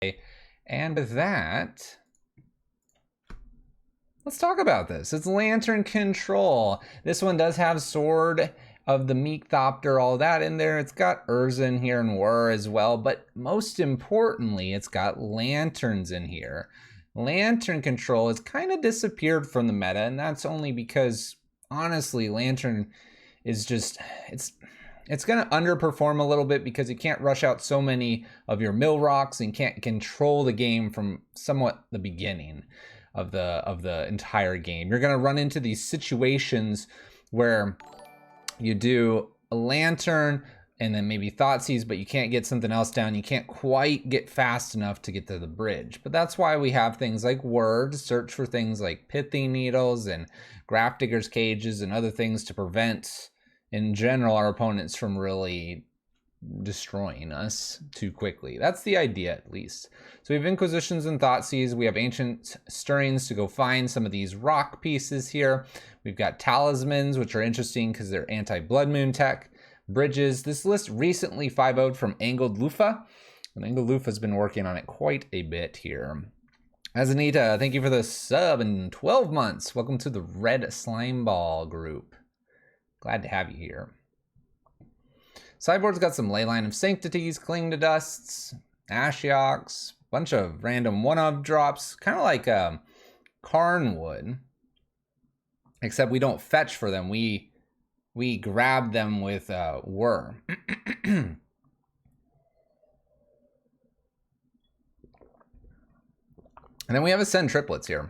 And with that, let's talk about this. It's Lantern Control. This one does have Sword of the Meekthopter, all that in there. It's got Urza in here and Whir as well, but most importantly, it's got Lanterns in here. Lantern Control has kind of disappeared from the meta, and that's only because, honestly, Lantern is just, it's going to underperform a little bit because you can't rush out so many of your mill rocks and can't control the game from somewhat the beginning of the entire game. You're going to run into these situations where you do a lantern and then maybe Thoughtseize, but you can't get something else down. You can't quite get fast enough to get to the bridge. But that's why we have things like Whir to search for things like pithing needles and graph diggers cages and other things to prevent, in general, our opponents from really destroying us too quickly. That's the idea, at least. So we have Inquisitions and Thoughtseize. We have Ancient Stirrings to go find some of these rock pieces here. We've got Talismans, which are interesting because they're anti-Blood Moon tech. Bridges. This list recently 5-0'd from Angled Lufa, and Angled Lufa's been working on it quite a bit here. Azanita, thank you for the sub in 12 months. Welcome to the Red Slime Ball group. Glad to have you here. Sideboard's got some Leyline of Sanctities, Cling to Dusts, Ashioks, bunch of random one-of drops, kind of like Karn would, except we don't fetch for them. We grab them with Whir. And then we have Ascend triplets here,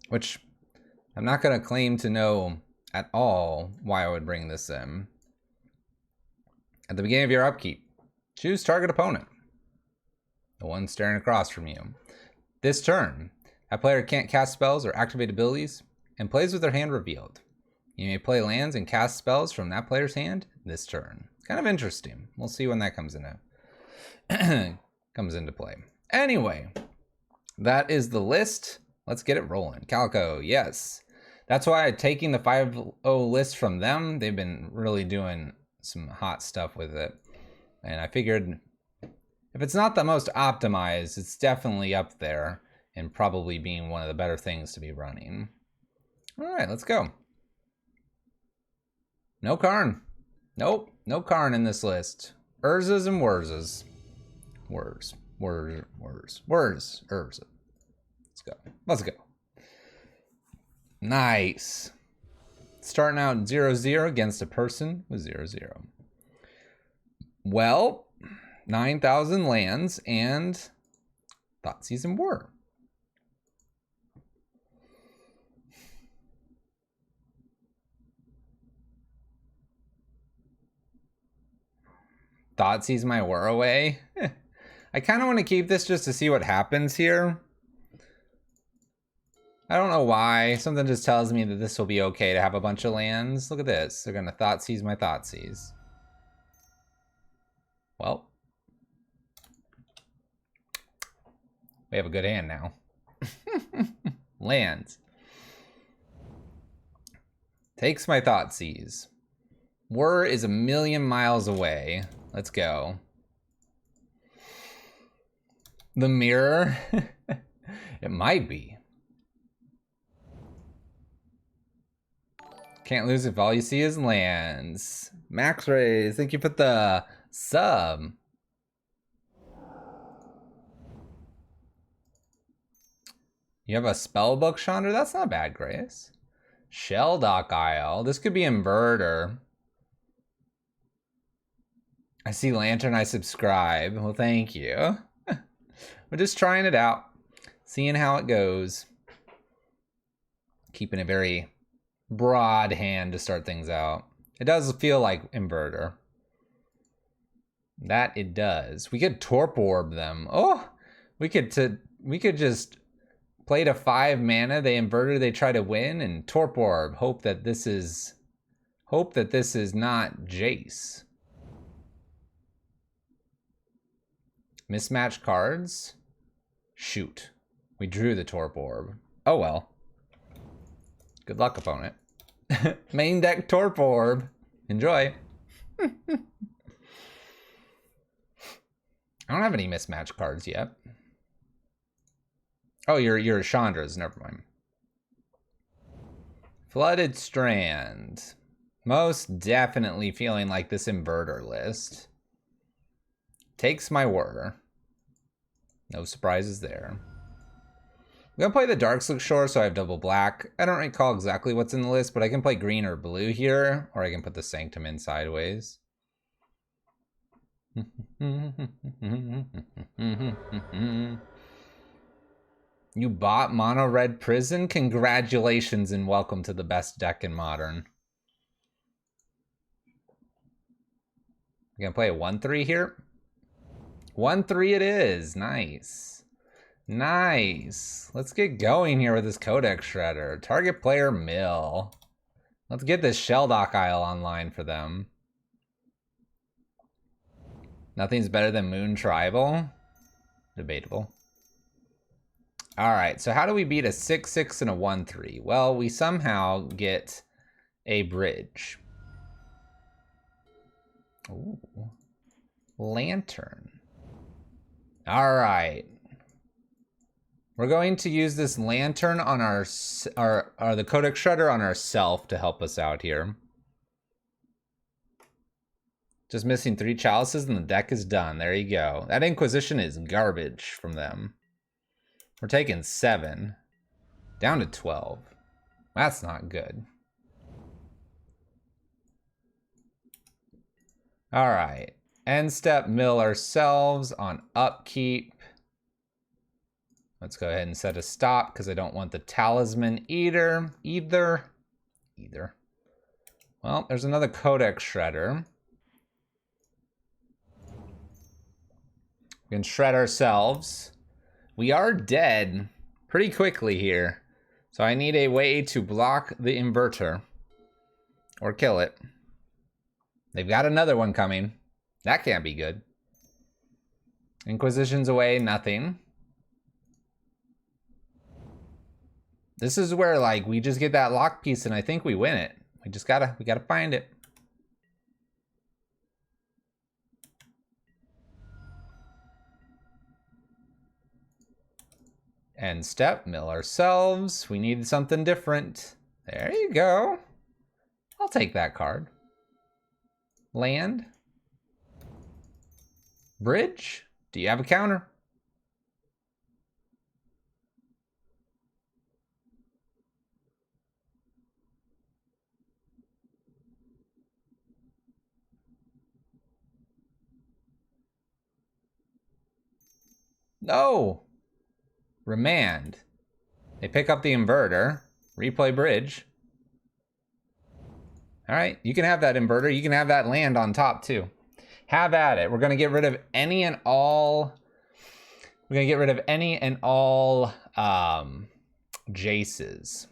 which I'm not going to claim to know at all why I would bring this in. At the beginning of your upkeep, choose target opponent, the one staring across from you. This turn, that player can't cast spells or activate abilities and plays with their hand revealed. You may play lands and cast spells from that player's hand this turn. Kind of interesting. We'll see when that comes into play. Anyway, that is the list. Let's get it rolling. Calico, yes. That's why I'm taking the 5-0 list from them. They've been really doing some hot stuff with it. And I figured if it's not the most optimized, it's definitely up there and probably being one of the better things to be running. All right, let's go. No Karn. Nope, no Karn in this list. Urzas and Wurzas. Urza. Let's go. Nice. Starting out 0-0 against a person with 0-0. Well, 9,000 lands and Thoughtseize and Whir. Thoughtseize my Whir away. I kind of want to keep this just to see what happens here. I don't know why. Something just tells me that this will be okay to have a bunch of lands. Look at this. They're going to Thoughtseize my Thoughtseize. Well, we have a good hand now. Lands. Takes my Thoughtseize. Whir is a million miles away. Let's go. The mirror? It might be. Can't lose if all you see is lands. Max Rays, thank you for the sub. You have a spellbook, Chandra? That's not bad, Grace. Shelldock Isle. This could be Inverter. I see Lantern, I subscribe. Well, thank you. We're just trying it out. Seeing how it goes. Keeping a very broad hand to start things out. It does feel like Inverter. That it does. We could Torp Orb them. Oh, we could just play to 5 mana. They Inverter, they try to win, and Torp Orb. Hope that this is not Jace. Mismatched cards? Shoot. We drew the Torp Orb. Oh well. Good luck, opponent. Main deck Torp Orb. Enjoy. I don't have any mismatch cards yet. Oh, you're Chandra's. Never mind. Flooded Strand. Most definitely feeling like this inverter list. Takes my Whir. No surprises there. I'm gonna play the Darkslick Shore, so I have double black. I don't recall exactly what's in the list, but I can play green or blue here, or I can put the Sanctum in sideways. You bought Mono Red Prison? Congratulations and welcome to the best deck in Modern. I'm gonna play a 1-3 here. 1-3 it is. Nice. Nice. Let's get going here with this Codex Shredder. Target player mill. Let's get this Shelldock Isle online for them. Nothing's better than Moon Tribal. Debatable. Alright, so how do we beat a 6-6 and a 1-3? Well, we somehow get a bridge. Ooh. Lantern. Alright. We're going to use this lantern on the Codex Shredder on ourself to help us out here. Just missing 3 chalices and the deck is done. There you go. That Inquisition is garbage from them. We're taking 7. Down to 12. That's not good. Alright. End step mill ourselves on upkeep. Let's go ahead and set a stop because I don't want the Talisman either. Well, there's another Codex Shredder. We can shred ourselves. We are dead pretty quickly here. So I need a way to block the inverter. Or kill it. They've got another one coming. That can't be good. Inquisition's away, nothing. This is where, like, we just get that lock piece and I think we win it. We gotta find it. End step, mill ourselves. We need something different. There you go. I'll take that card. Land. Bridge. Do you have a counter? No. Remand. They pick up the inverter. Replay bridge. All right, you can have that inverter. You can have that land on top too. Have at it. We're gonna get rid of any and all. We're gonna get rid of any and all Jaces.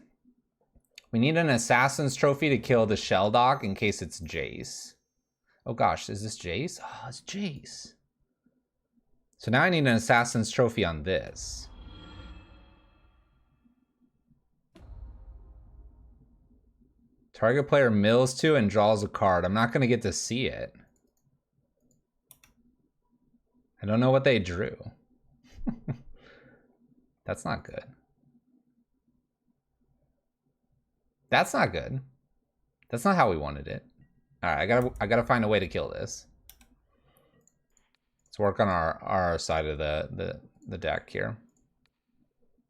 We need an Assassin's Trophy to kill the Shelldock in case it's Jace. Oh gosh, is this Jace? Oh, it's Jace. So now I need an Assassin's Trophy on this. Target player mills 2 and draws a card. I'm not going to get to see it. I don't know what they drew. That's not good. That's not good. That's not how we wanted it. All right, I gotta find a way to kill this. Let's work on our side of the deck here.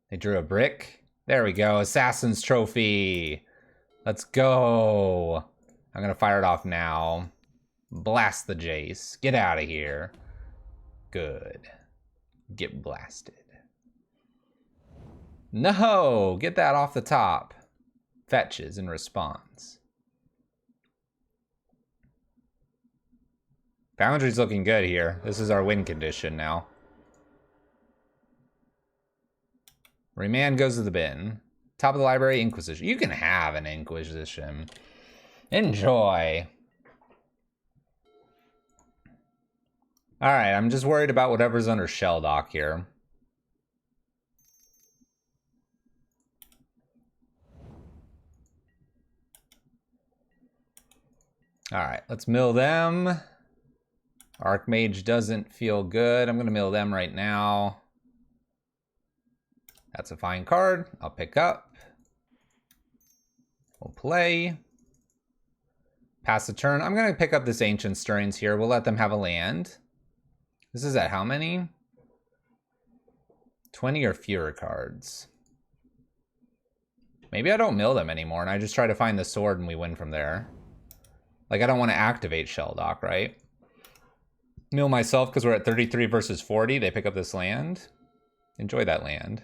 They drew a brick. There we go. Assassin's Trophy. Let's go. I'm gonna fire it off now. Blast the Jace. Get out of here. Good. Get blasted. No! Get that off the top. Fetches in response. Foundry's looking good here. This is our win condition now. Remand goes to the bin. Top of the library, Inquisition. You can have an Inquisition. Enjoy. All right, I'm just worried about whatever's under Shelldock here. All right, let's mill them. Archmage doesn't feel good. I'm going to mill them right now. That's a fine card. I'll pick up. We'll play. Pass the turn. I'm going to pick up this Ancient Stirrings here. We'll let them have a land. This is at how many? 20 or fewer cards. Maybe I don't mill them anymore and I just try to find the sword and we win from there. Like, I don't want to activate Shelldock, right? Mill myself because we're at 33 versus 40. They pick up this land. Enjoy that land.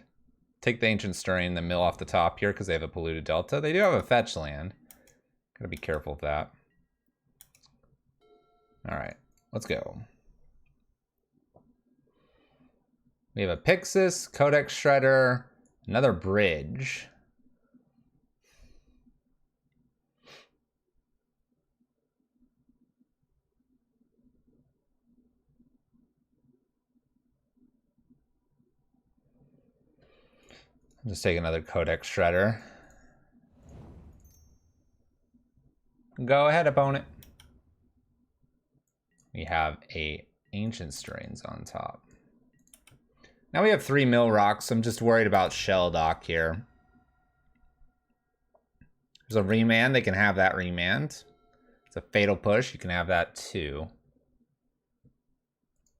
Take the Ancient Stirring, then mill off the top here because they have a Polluted Delta. They do have a fetch land. Gotta be careful of that. Alright, let's go. We have a Pixis, Codex Shredder, another Bridge. I'll just take another Codex Shredder. Go ahead, opponent. We have a Ancient Stirrings on top. Now we have 3 mill rocks. I'm just worried about Shelldock here. There's a remand. They can have that remand. It's a Fatal Push. You can have that too.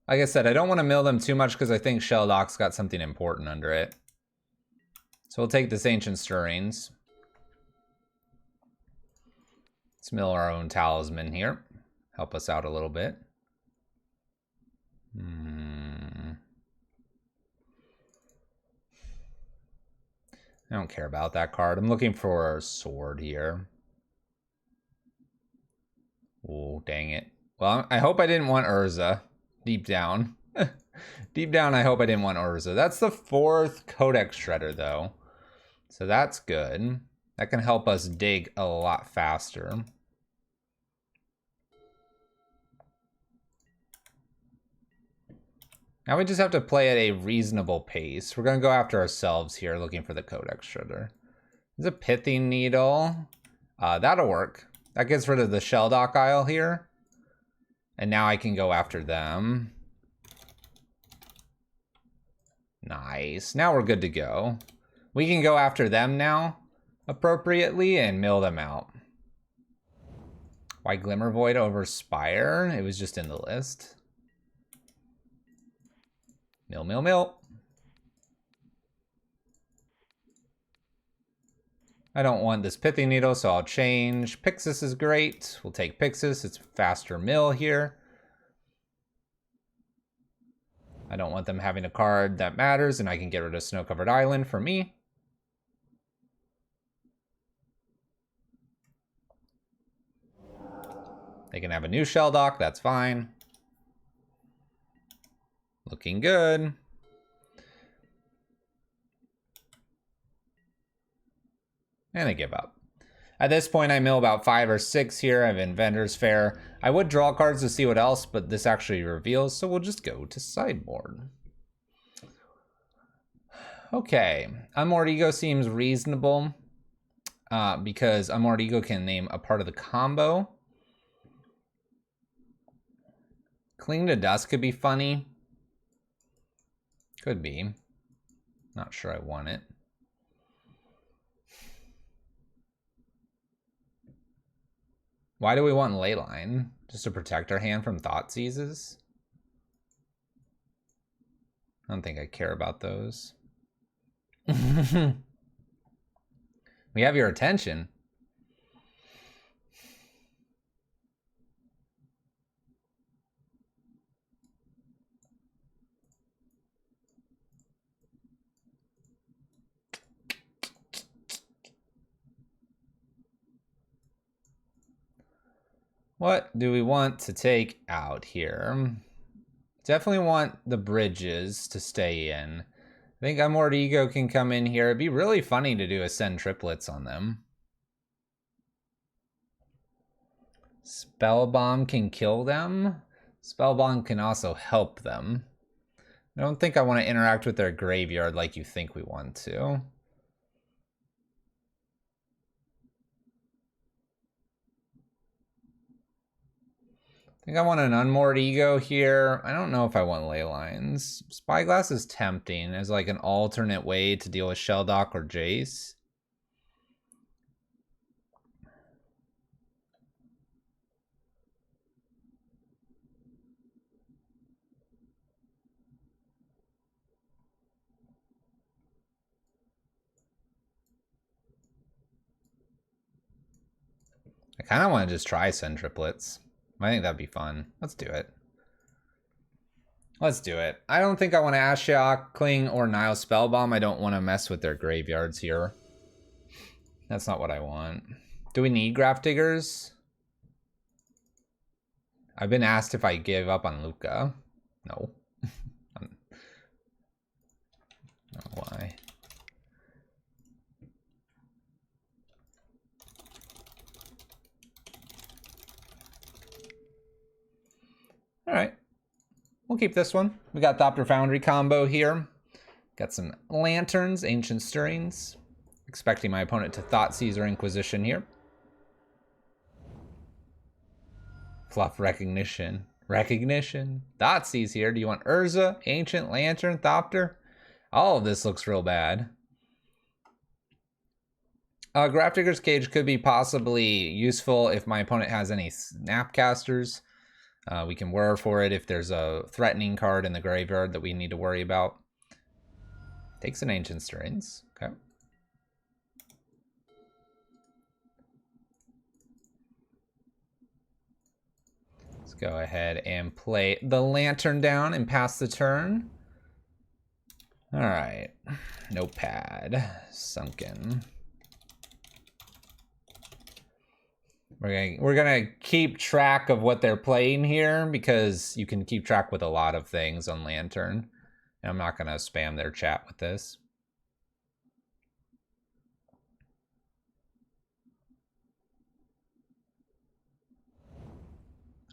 Like I said, I don't want to mill them too much because I think Shelldock's got something important under it. So we'll take this Ancient Stirrings. Let's mill our own Talisman here. Help us out a little bit. I don't care about that card. I'm looking for a sword here. Oh, dang it. Well, I hope I didn't want Urza. Deep down. Deep down, I hope I didn't want Urza. That's the 4th Codex Shredder, though. So that's good. That can help us dig a lot faster. Now we just have to play at a reasonable pace. We're going to go after ourselves here, looking for the Codex Shredder. There's a Pithing Needle. That'll work. That gets rid of the Shelldock Isle here. And now I can go after them. Nice. Now we're good to go. We can go after them now, appropriately, and mill them out. Why Glimmer Void over Spire? It was just in the list. Mill, mill, mill. I don't want this Pithing Needle, so I'll change. Pixis is great. We'll take Pixis. It's faster mill here. I don't want them having a card that matters, and I can get rid of Snow-Covered Island for me. They can have a new Shelldock. That's fine. Looking good. And I give up. At this point, I mill about 5 or 6 here. I have Inventor's Fair. I would draw cards to see what else, but this actually reveals, so we'll just go to sideboard. Okay, Unmoored Ego seems reasonable because Unmoored Ego can name a part of the combo. Cling to Dust could be funny. Could be. Not sure I want it. Why do we want Leyline? Just to protect our hand from Thought Seizes? I don't think I care about those. We have your attention. What do we want to take out here? Definitely want the bridges to stay in. I think Unmoored Ego can come in here. It'd be really funny to do Ascend triplets on them. Spellbomb can kill them. Spellbomb can also help them. I don't think I want to interact with their graveyard like you think we want to. I think I want an unmoored ego here. I don't know if I want ley lines. Spyglass is tempting as like an alternate way to deal with Shelldock or Jace. I kind of want to just try send triplets. I think that'd be fun. Let's do it. Let's do it. I don't think I want to Ashiok, Cling, or Nile Spellbomb. I don't want to mess with their graveyards here. That's not what I want. Do we need Grafdiggers? I've been asked if I give up on Luca. No. No, why? All right. We'll keep this one. We got Thopter Foundry combo here. Got some Lanterns, Ancient Stirrings. Expecting my opponent to Thoughtseize or Inquisition here. Fluff Recognition. Recognition. Thoughtseize here. Do you want Urza, Ancient, Lantern, Thopter? All of this looks real bad. Grafdigger's Cage could be possibly useful if my opponent has any Snapcasters. We can Whir for it if there's a threatening card in the graveyard that we need to worry about. Takes an Ancient Stirrings. Okay. Let's go ahead and play the Lantern down and pass the turn. All right. Notepad. Sunken. We're gonna keep track of what they're playing here because you can keep track with a lot of things on Lantern. And I'm not gonna spam their chat with this.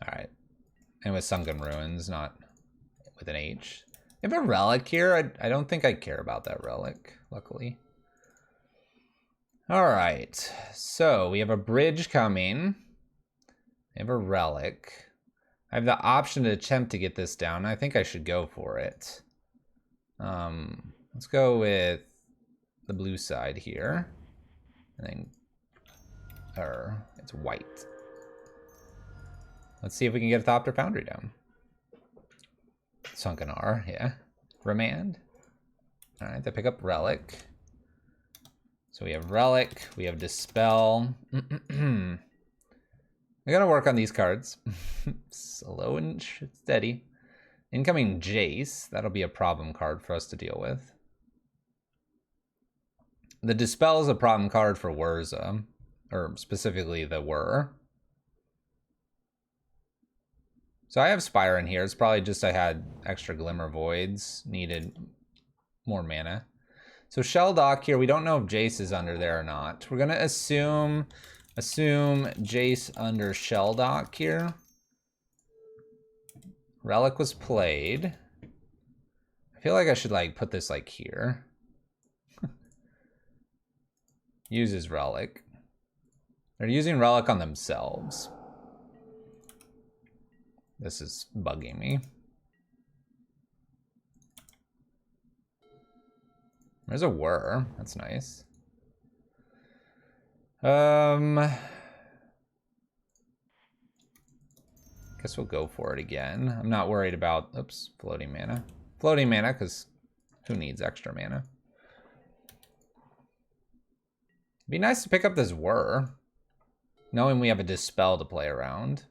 All right, and with Sunken Ruins, not with an H. If a relic here, I don't think I care about that relic, luckily. All right, so we have a bridge coming. We have a relic. I have the option to attempt to get this down. I think I should go for it. Let's go with the blue side here. And then, it's white. Let's see if we can get a Thopter Foundry down. Sunken R, yeah. Remand. All right, they pick up relic. So we have Relic, we have Dispel. I gotta work on these cards. Slow and steady. Incoming Jace, that'll be a problem card for us to deal with. The Dispel is a problem card for Urza, or specifically the Whir. So I have Spire in here. It's probably just I had extra Glimmer Voids, needed more mana. So Shelldock here, we don't know if Jace is under there or not. We're gonna assume Jace under Shelldock here. Relic was played. I feel like I should like put this like here. Uses Relic. They're using Relic on themselves. This is bugging me. There's a Whir. That's nice. Guess we'll go for it again. I'm not worried about, oops, floating mana. Floating mana, because who needs extra mana? Be nice to pick up this Whir, knowing we have a Dispel to play around.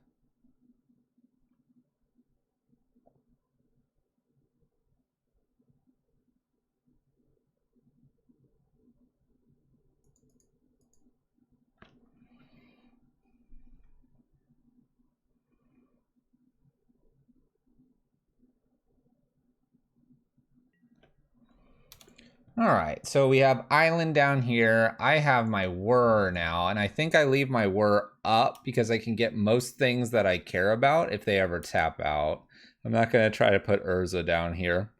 All right, so we have Island down here. I have my Whir now, and I think I leave my Whir up because I can get most things that I care about if they ever tap out. I'm not gonna try to put Urza down here.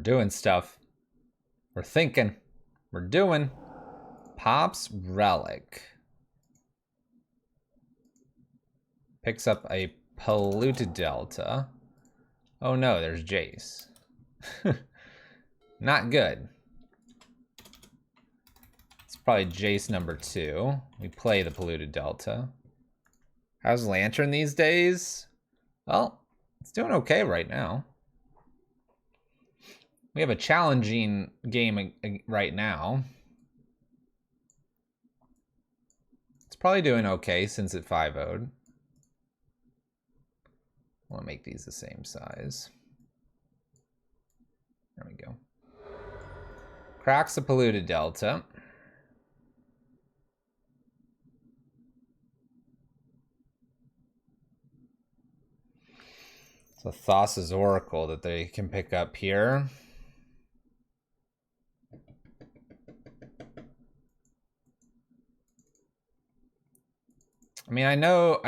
We're doing stuff. We're thinking. We're doing. Pops Relic. Picks up a Polluted Delta. Oh no, there's Jace. Not good. It's probably Jace number 2. We play the Polluted Delta. How's Lantern these days? Well, it's doing okay right now. We have a challenging game right now. It's probably doing okay since it 5-0'd. I want to make these the same size. There we go. Cracks the Polluted Delta. So Thassa's Oracle that they can pick up here. I mean, I know. I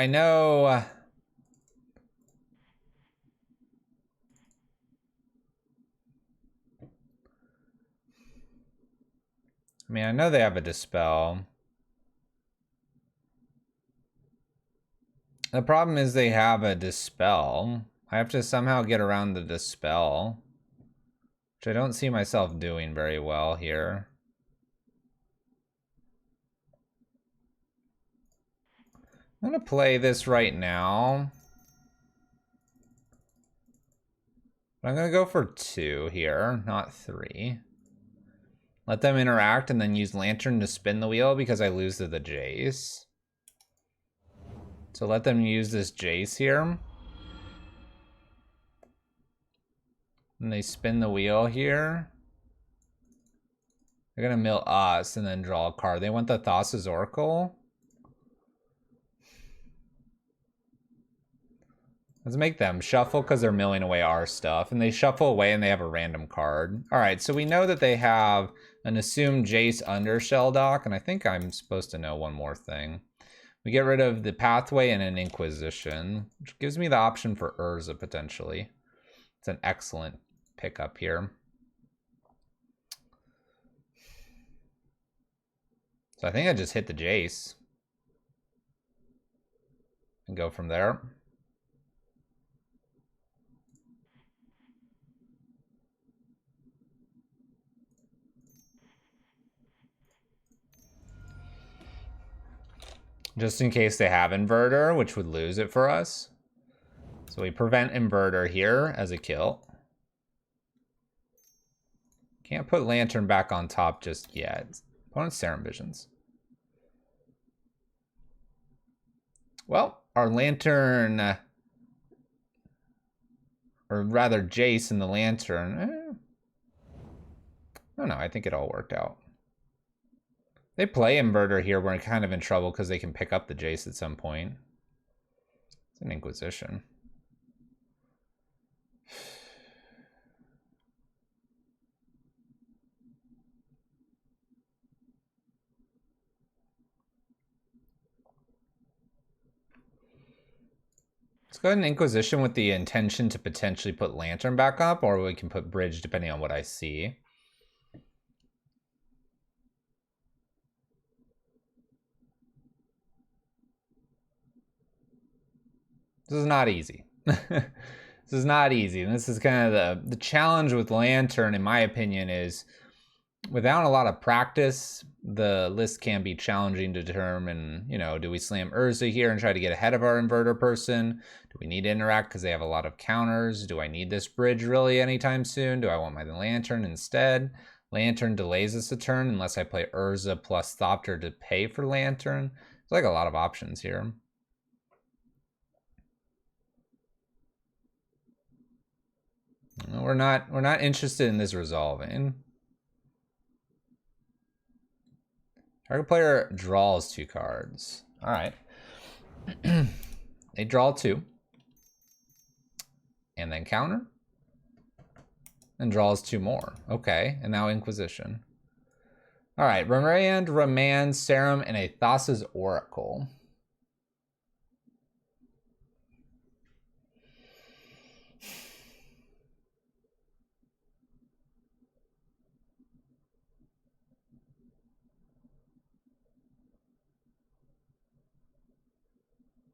mean, I know they have a Dispel. The problem is they have a Dispel. I have to somehow get around the Dispel, which I don't see myself doing very well here. I'm gonna play this right now. I'm gonna go for 2 here, not 3. Let them interact and then use Lantern to spin the wheel because I lose to the Jace. So let them use this Jace here. And they spin the wheel here. They're gonna mill us and then draw a card. They want the Thassa's Oracle. Let's make them shuffle because they're milling away our stuff. And they shuffle away and they have a random card. All right, so we know that they have an assumed Jace under Shelldock. And I think I'm supposed to know one more thing. We get rid of the Pathway and an Inquisition, which gives me the option for Urza potentially. It's an excellent pickup here. So I think I just hit the Jace. And go from there. Just in case they have Inverter, which would lose it for us. So we prevent Inverter here as a kill. Can't put Lantern back on top just yet. Opponent's Serum Visions. Well, our Lantern, or rather Jace and the Lantern. Oh no, I think it all worked out. They play Inverter here, we're kind of in trouble because they can pick up the Jace at some point. It's an Inquisition. Let's go ahead and Inquisition with the intention to potentially put Lantern back up, or we can put Bridge depending on what I see. This is not easy. This is not easy. And this is kind of the challenge with Lantern, in my opinion, is without a lot of practice, the list can be challenging to determine, you know, do we slam Urza here and try to get ahead of our Inverter person? Do we need to interact because they have a lot of counters? Do I need this Bridge really anytime soon? Do I want my Lantern instead? Lantern delays us a turn unless I play Urza plus Thopter to pay for Lantern. There's like a lot of options here. We're not interested in this resolving. Target player draws 2 cards. All right. They draw 2. And then counter. And draws 2 more. Okay, and now Inquisition. All right, Remand, Serum, and a Thassa's Oracle.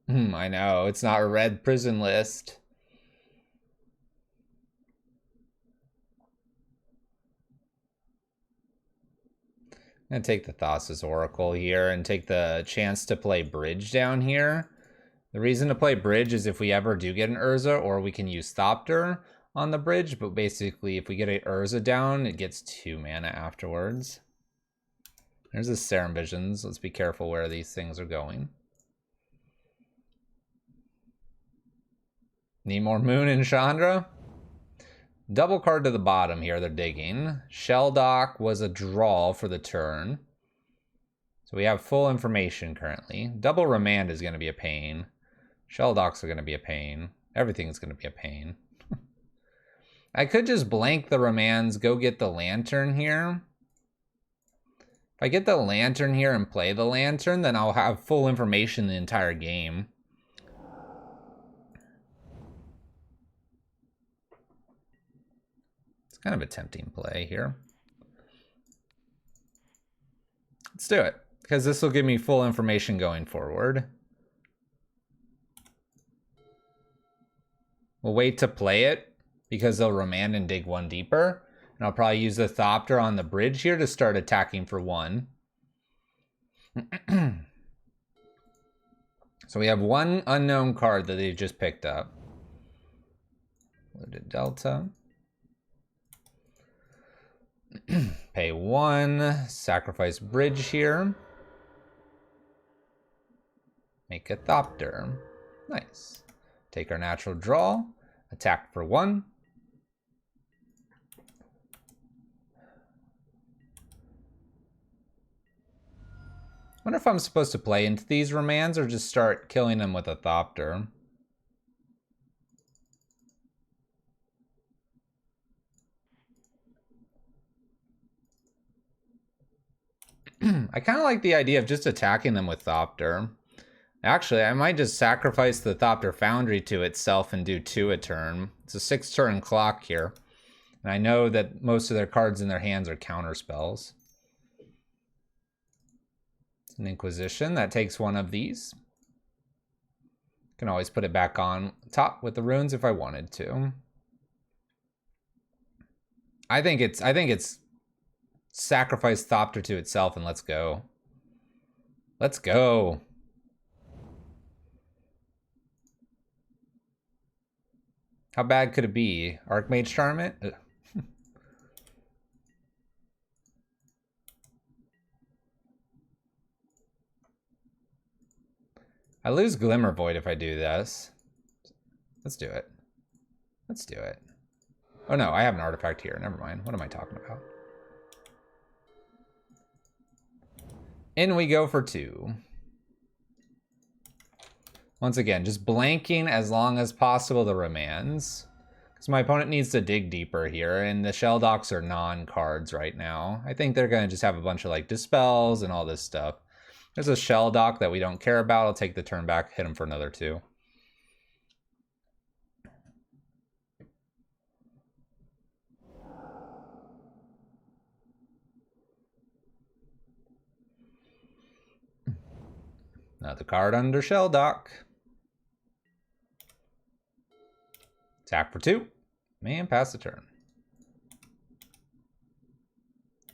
I know, it's not a red prison list. I'm gonna take the Thassa's Oracle here and take the chance to play Bridge down here. The reason to play Bridge is if we ever do get an Urza, or we can use Thopter on the bridge, but basically if we get a Urza down, it gets 2 mana afterwards. There's the Serum Visions. Let's be careful where these things are going. Need more Moon and Chandra? Double card to the bottom here, they're digging. Shelldock was a draw for the turn. So we have full information currently. Double Remand is going to be a pain. Shelldocks are going to be a pain. Everything's going to be a pain. I could just blank the Remands, go get the Lantern here. If I get the Lantern here and play the Lantern, then I'll have full information the entire game. Kind of a tempting play here. Let's do it, because this will give me full information going forward. We'll wait to play it, because they'll remand and dig 1 deeper. And I'll probably use the Thopter on the bridge here to start attacking for 1. So we have 1 unknown card that they just picked up. Loaded Delta. Pay 1, sacrifice bridge here. Make a Thopter. Nice. Take our natural draw, attack for 1. Wonder if I'm supposed to play into these Remands or just start killing them with a Thopter. I kind of like the idea of just attacking them with Thopter. Actually, I might just sacrifice the Thopter Foundry to itself and do 2 a turn. It's a 6-turn clock here. And I know that most of their cards in their hands are counter spells. It's an Inquisition. That takes 1 of these. Can always put it back on top with the runes if I wanted to. I think it's sacrifice Thopter to itself and let's go. Let's go. How bad could it be? Archmage Tournament? I lose Glimmer Void if I do this. Let's do it. Let's do it. Oh no, I have an artifact here. Never mind. What am I talking about? In we go for 2. Once again, just blanking as long as possible the Remands. Because my opponent needs to dig deeper here, and the Shelldocks are non-cards right now. I think they're going to just have a bunch of like Dispels and all this stuff. There's a Shelldock that we don't care about. I'll take the turn back, hit him for another 2. Another card under Shelldock. Attack for 2. And pass the turn.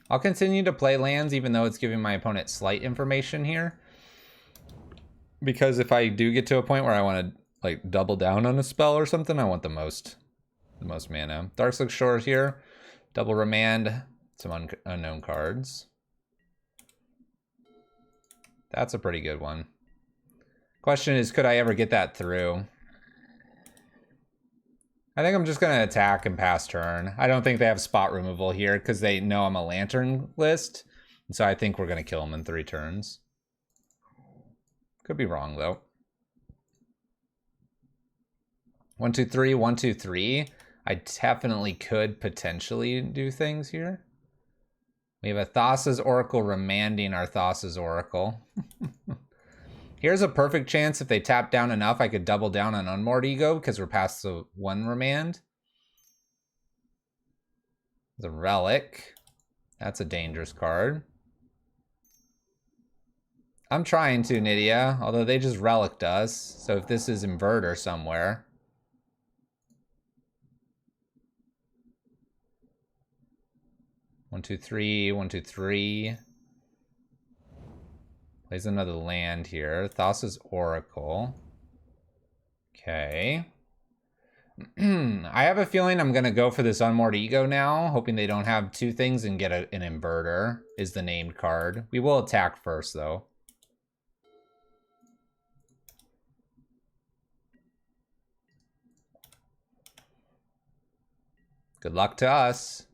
I'll continue to play lands even though it's giving my opponent slight information here. Because if I do get to a point where I want to like double down on a spell or something, I want the most mana. Darkslick Shore here. Double Remand. Some unknown cards. That's a pretty good one. Question is, could I ever get that through? I think I'm just going to attack and pass turn. I don't think they have spot removal here because they know I'm a Lantern list. And so I think we're going to kill them in 3 turns. Could be wrong, though. 1, 2, 3, 1, 2, 3. I definitely could potentially do things here. We have a Thassa's Oracle remanding our Thassa's Oracle. Here's a perfect chance if they tap down enough, I could double down on Unmoored Ego because we're past the 1 remand. The Relic. That's a dangerous card. I'm trying to, Nydia, although they just relicked us. So if this is inverter somewhere. One, two, three, 1, 2, 3. Plays another land here. Thassa's Oracle. Okay. I have a feeling I'm gonna go for this Unmoored Ego now, hoping they don't have two things and get an inverter is the named card. We will attack first though. Good luck to us.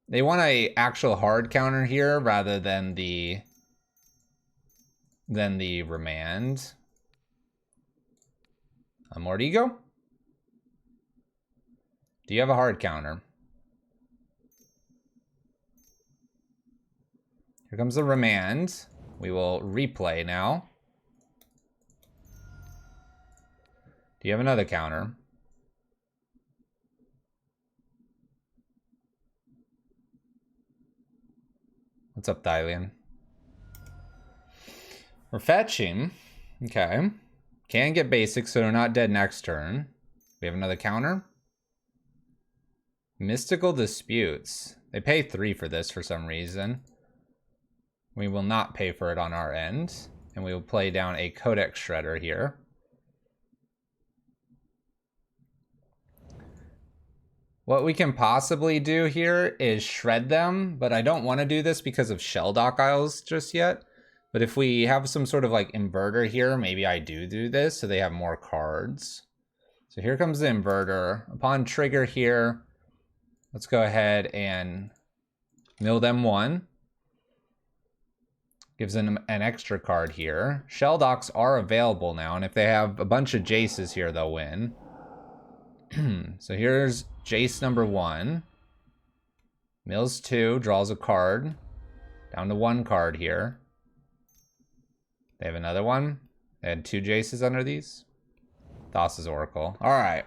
They want a actual hard counter here rather than the remand. Unmoored Ego? Do you have a hard counter? Here comes the remand. We will replay now. Do you have another counter? What's up, Thylian? We're fetching. Okay. Can get basics, so they're not dead next turn. We have another counter. Mystical Disputes. They pay 3 for this for some reason. We will not pay for it on our end. And we will play down a Codex Shredder here. What we can possibly do here is shred them, but I don't want to do this because of Shell Dock Isles just yet. But if we have some sort of like inverter here, maybe I do this so they have more cards. So here comes the inverter. Upon trigger here, let's go ahead and mill them 1. Gives them an extra card here. Shell Docks are available now, and if they have a bunch of Jaces here, they'll win. So here's Jace number 1. Mills 2, draws a card. Down to 1 card here. They have another one. They had 2 Jaces under these. Thassa's Oracle. Alright.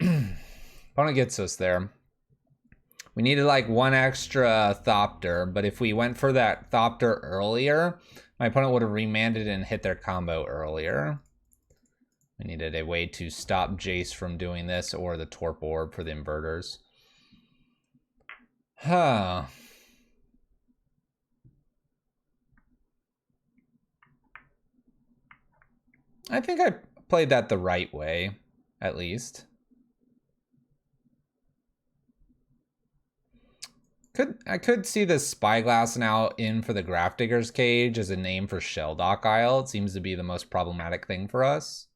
Opponent gets us there. We needed like 1 extra Thopter, but if we went for that Thopter earlier, my opponent would have remanded and hit their combo earlier. We needed a way to stop Jace from doing this or the Torp Orb for the inverters. Huh. I think I played that the right way, at least. I could see the Spyglass now in for the Grafdigger's Cage as a name for Shell Dock Isle. It seems to be the most problematic thing for us.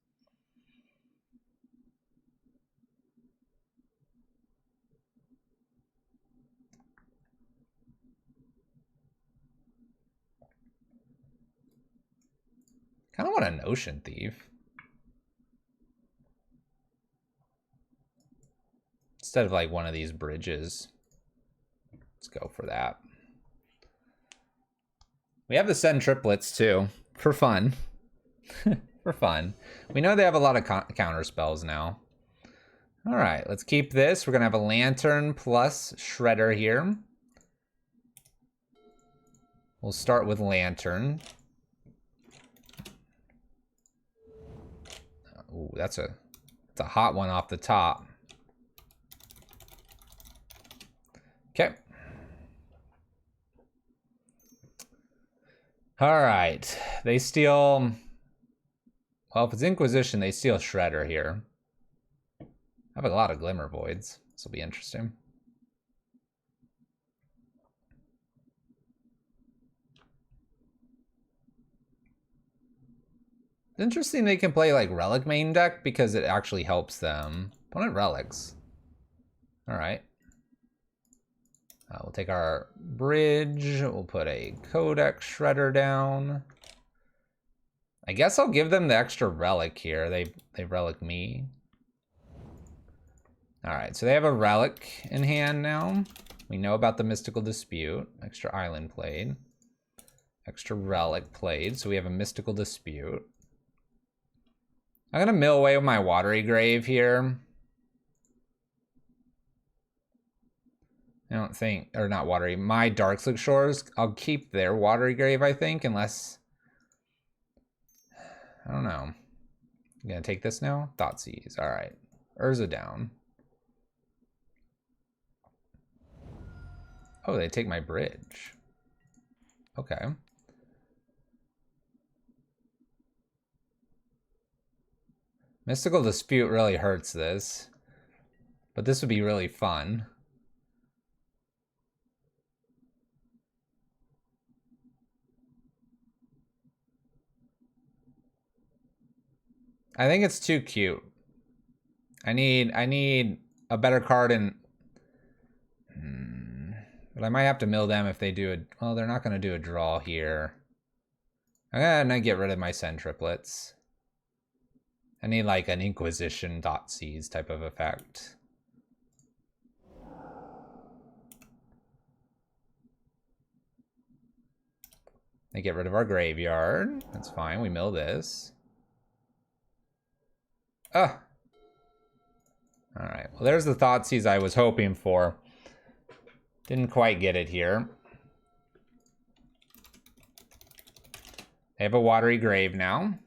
Kind of want an Ocean Thief. Instead of like one of these bridges. Let's go for that. We have the Send Triplets too, for fun. For fun. We know they have a lot of counter spells now. All right, let's keep this. We're gonna have a Lantern plus Shredder here. We'll start with Lantern. Ooh, that's a hot one off the top. Okay. All right, they steal. Well, if it's Inquisition, they steal Shredder here. I have a lot of Glimmer Voids. This will be interesting. It's interesting they can play like Relic main deck because it actually helps them. Opponent Relics. All right. We'll take our bridge. We'll put a Codex Shredder down. I guess I'll give them the extra relic here. They relic me. All right, so they have a relic in hand now. We know about the Mystical Dispute. Extra island played. Extra relic played, so we have a Mystical Dispute. I'm gonna mill away with my Watery Grave here. I don't think, or not watery, my Darkslick Shores, I'll keep their watery grave, I think, unless, I don't know. You gonna take this now? Thoughtseize, all right. Urza down. Oh, they take my bridge. Okay. Mystical Dispute really hurts this, but this would be really fun. I think it's too cute. I need a better card in... But I might have to mill them if they do a... Well, they're not going to do a draw here. I'm going to get rid of my Send triplets. I need like an Inquisition Thoughtseize type of effect. They get rid of our graveyard. That's fine. We mill this. Ah. All right. Well, there's the Thoughtseize I was hoping for. Didn't quite get it here. They have a Watery Grave now.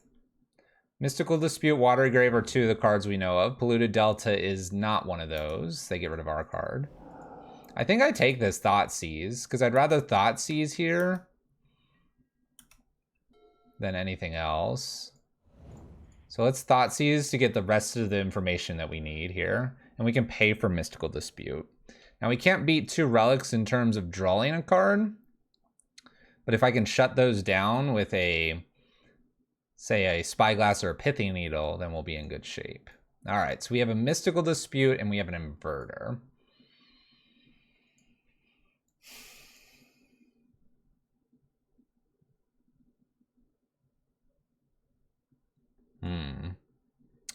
Mystical Dispute, Watery Grave are two of the cards we know of. Polluted Delta is not one of those. They get rid of our card. I think I take this Thoughtseize, because I'd rather Thoughtseize here than anything else. So let's Thoughtseize to get the rest of the information that we need here. And we can pay for Mystical Dispute. Now we can't beat two relics in terms of drawing a card. But if I can shut those down with a, say, a Spyglass or a Pithing Needle, then we'll be in good shape. All right, so we have a Mystical Dispute and we have an Inverter.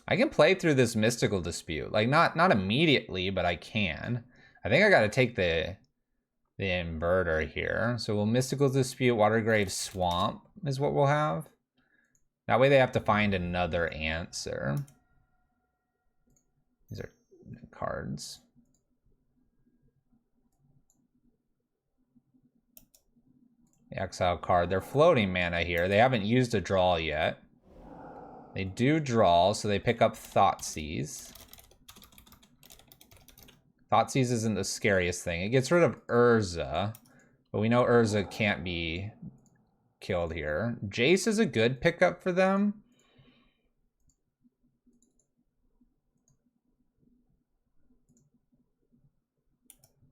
I can play through this Mystical Dispute. Like, not immediately, but I can. I think I got to take the Inverter here. So we'll Mystical Dispute, Watergrave Swamp is what we'll have. That way they have to find another answer. These are cards. The exile card. They're floating mana here. They haven't used a draw yet. They do draw, so they pick up Thoughtseize. Thoughtseize isn't the scariest thing. It gets rid of Urza, but we know Urza can't be killed here. Jace is a good pickup for them.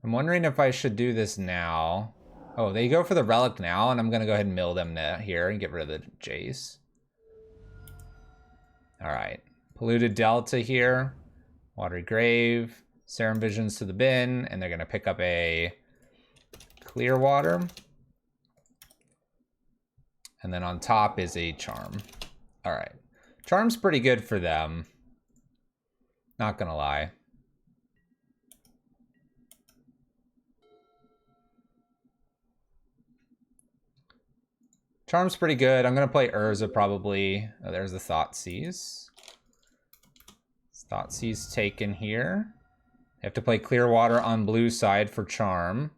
I'm wondering if I should do this now. Oh, they go for the Relic now, and I'm going to go ahead and mill them here and get rid of the Jace. All right, Polluted Delta here, Watery Grave, Serum Visions to the bin, and they're gonna pick up a Clearwater. And then on top is a Charm. All right, Charm's pretty good for them. Not gonna lie. Charm's pretty good. I'm gonna play Urza probably. Oh, there's the Thoughtseize. Thoughtseize taken here. They have to play Clearwater on blue side for Charm.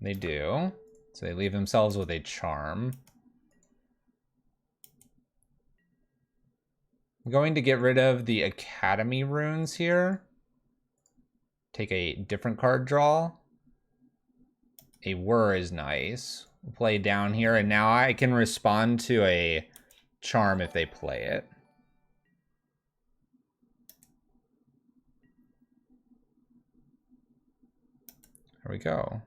They do. So they leave themselves with a Charm. I'm going to get rid of the Academy runes here. Take a different card draw. A Whir is nice. We'll play down here, and now I can respond to a Charm if they play it. There we go.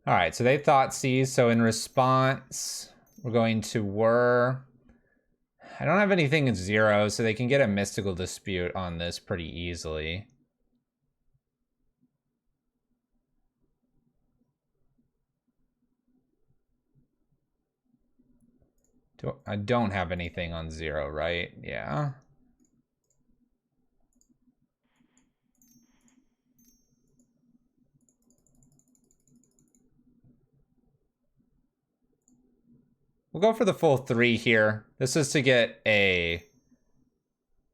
All right, so they Thoughtseize. So in response, we're going to Whir. I don't have anything in 0, so they can get a Mystical Dispute on this pretty easily. I don't have anything on 0, right? Yeah. We'll go for the full 3 here. This is to get a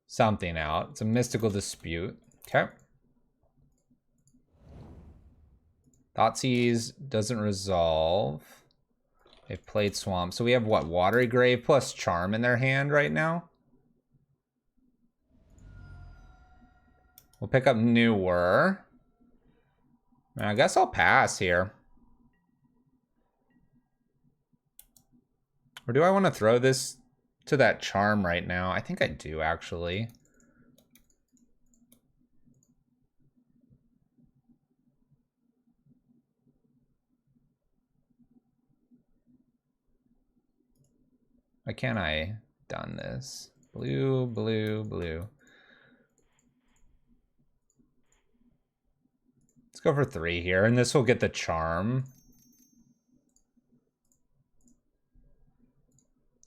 something out. It's a mystical dispute. Okay. Thoughtseize doesn't resolve. They've played Swamp. So we have what? Watery Grave plus Charm in their hand right now. We'll pick up new Whir. I guess I'll pass here. Or do I want to throw this to that Charm right now? I think I do, actually. Why can't I done this? Blue, blue, blue. Let's go for 3 here, and this will get the Charm.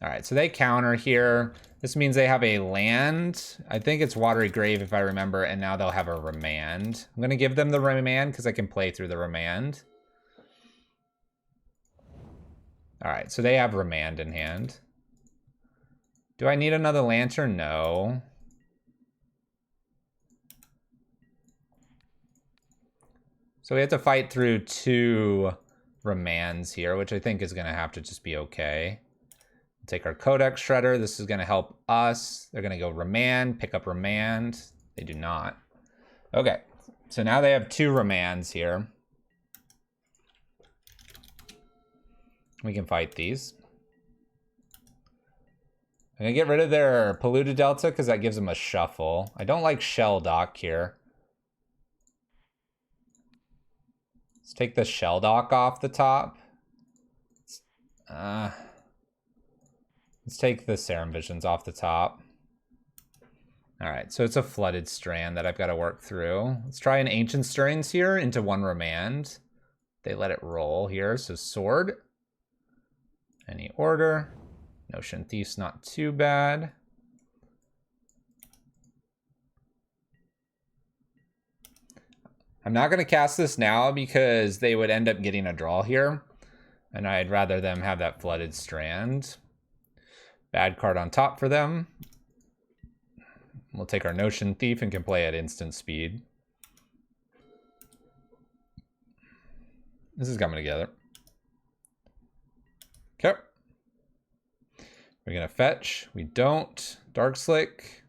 All right, so they counter here. This means they have a land. I think it's Watery Grave if I remember, and now they'll have a Remand. I'm gonna give them the Remand because I can play through the Remand. All right, so they have Remand in hand. Do I need another Lantern? No. So we have to fight through 2 Remands here, which I think is gonna have to just be okay. Take our Codex Shredder. This is gonna help us. They're gonna go Remand, pick up Remand. They do not. Okay, so now they have 2 Remands here. We can fight these. I'm gonna get rid of their Polluted Delta because that gives them a shuffle. I don't like Shell Dock here. Let's take the Shell Dock off the top. Let's take the Serum Visions off the top. All right, so it's a Flooded Strand that I've got to work through. Let's try an Ancient Stirrings here into 1 Remand. They let it roll here, so Sword. Any order. Notion Thief's not too bad. I'm not going to cast this now because they would end up getting a draw here. And I'd rather them have that Flooded Strand. Bad card on top for them. We'll take our Notion Thief and can play at instant speed. This is coming together. Okay. We're gonna fetch. We don't. Dark Slick.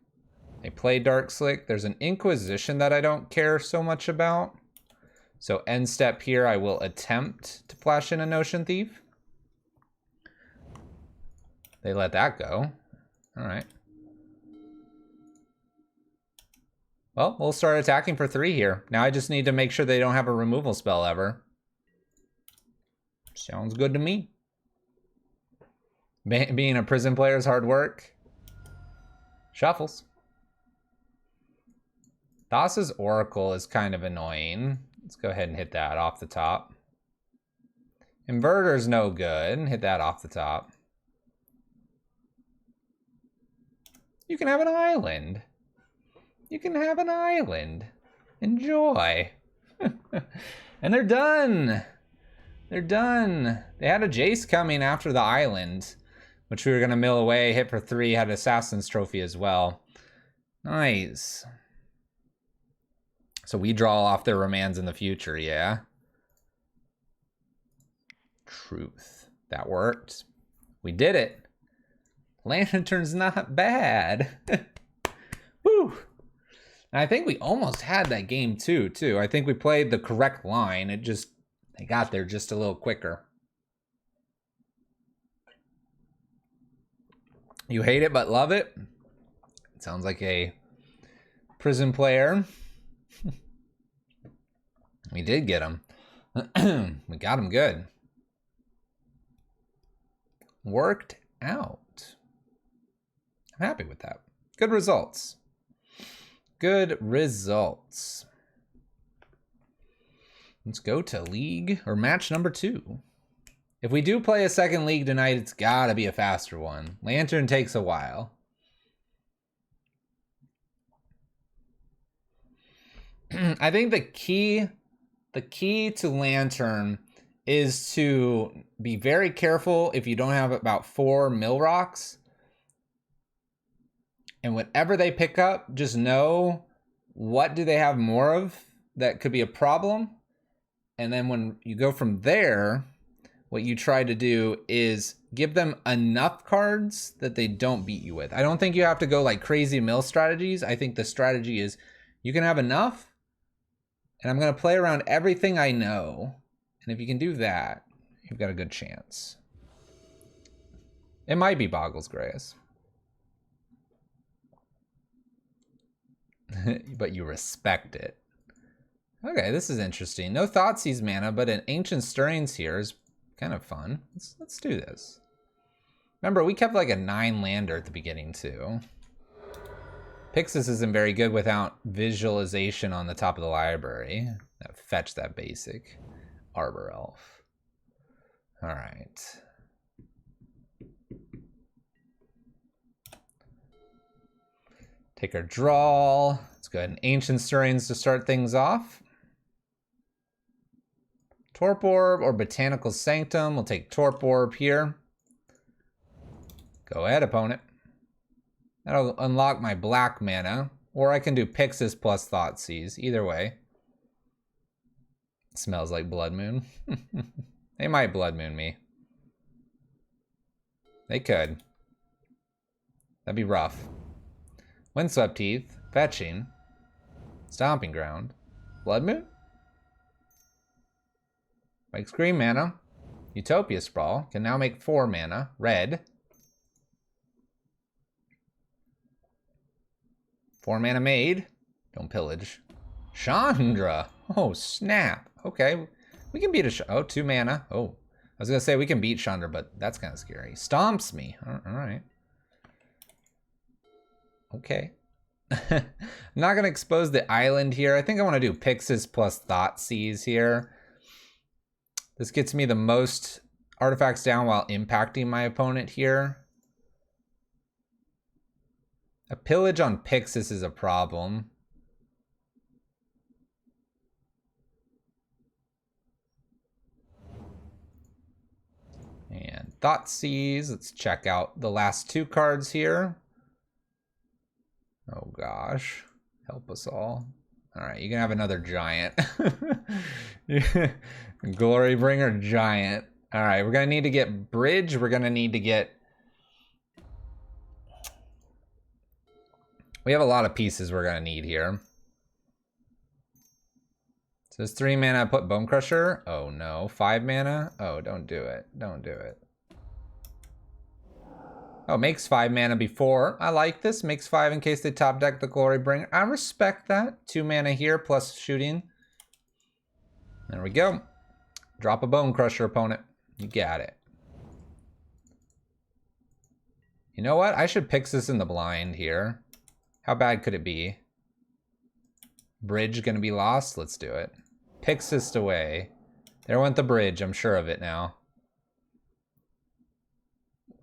They play Dark Slick. There's an Inquisition that I don't care so much about. So end step here, I will attempt to flash in a Notion Thief. They let that go. All right. Well, we'll start attacking for 3 here. Now I just need to make sure they don't have a removal spell ever. Sounds good to me. Being a prison player is hard work. Shuffles. Thassa's Oracle is kind of annoying. Let's go ahead and hit that off the top. Inverter's no good. Hit that off the top. You can have an island. You can have an island. Enjoy. And they're done. They're done. They had a Jace coming after the island, which we were going to mill away, hit for 3, had Assassin's Trophy as well. Nice. So we draw off their Remands in the future, yeah? Truth. That worked. We did it. Lantern's not bad. Woo! And I think we almost had that game too. I think we played the correct line. They got there just a little quicker. You hate it but love it. It sounds like a prison player. We did get him. We got him good. Worked out. I'm happy with that. Good results. Good results. Let's go to league or match number 2. If we do play a second league tonight, it's gotta be a faster one. Lantern takes a while. I think the key to Lantern is to be very careful if you don't have about 4 mill rocks. And whatever they pick up, just know what do they have more of that could be a problem. And then when you go from there, what you try to do is give them enough cards that they don't beat you with. I don't think you have to go like crazy mill strategies. I think the strategy is you can have enough, and I'm going to play around everything I know. And if you can do that, you've got a good chance. It might be Boggles Grayus. But you respect it. Okay, this is interesting. No Thoughtseize mana, but an Ancient Stirrings here is kind of fun. Let's do this. Remember, we kept like a 9-lander at the beginning too. Pixis isn't very good without visualization on the top of the library. Fetch that basic Arbor Elf. All right. Take our draw. Let's go ahead and Ancient Stirrings to start things off. Torp Orb or Botanical Sanctum. We'll take Torp Orb here. Go ahead, opponent. That'll unlock my black mana. Or I can do Pixis plus Thoughtseize. Either way. Smells like Blood Moon. They might Blood Moon me. They could. That'd be rough. Windswept Teeth, fetching, Stomping Ground, Blood Moon, makes green mana, Utopia Sprawl, can now make 4 mana, red, 4 mana made, don't pillage, Chandra, oh snap, okay, we can beat a, oh 2 mana, oh, I was gonna say we can beat Chandra, but that's kind of scary, stomps me, all right. Okay. I'm not going to expose the island here. I think I want to do Pixis plus Thoughtseize here. This gets me the most artifacts down while impacting my opponent here. A pillage on Pixis is a problem. And Thoughtseize. Let's check out the last 2 cards here. Oh gosh, help us all. All right, you can have another giant. Glorybringer giant. All right, we're gonna need to get bridge. We're gonna need to get... We have a lot of pieces we're gonna need here. So it's 3 mana, I put Bone Crusher. Oh no, 5 mana? Oh, don't do it, don't do it. Oh, makes 5 mana before. I like this. Makes 5 in case they top deck the Glorybringer. I respect that. 2 mana here plus shooting. There we go. Drop a Bone Crusher, opponent. You got it. You know what? I should Pixis in the blind here. How bad could it be? Bridge gonna be lost? Let's do it. Pixis away. There went the bridge. I'm sure of it now.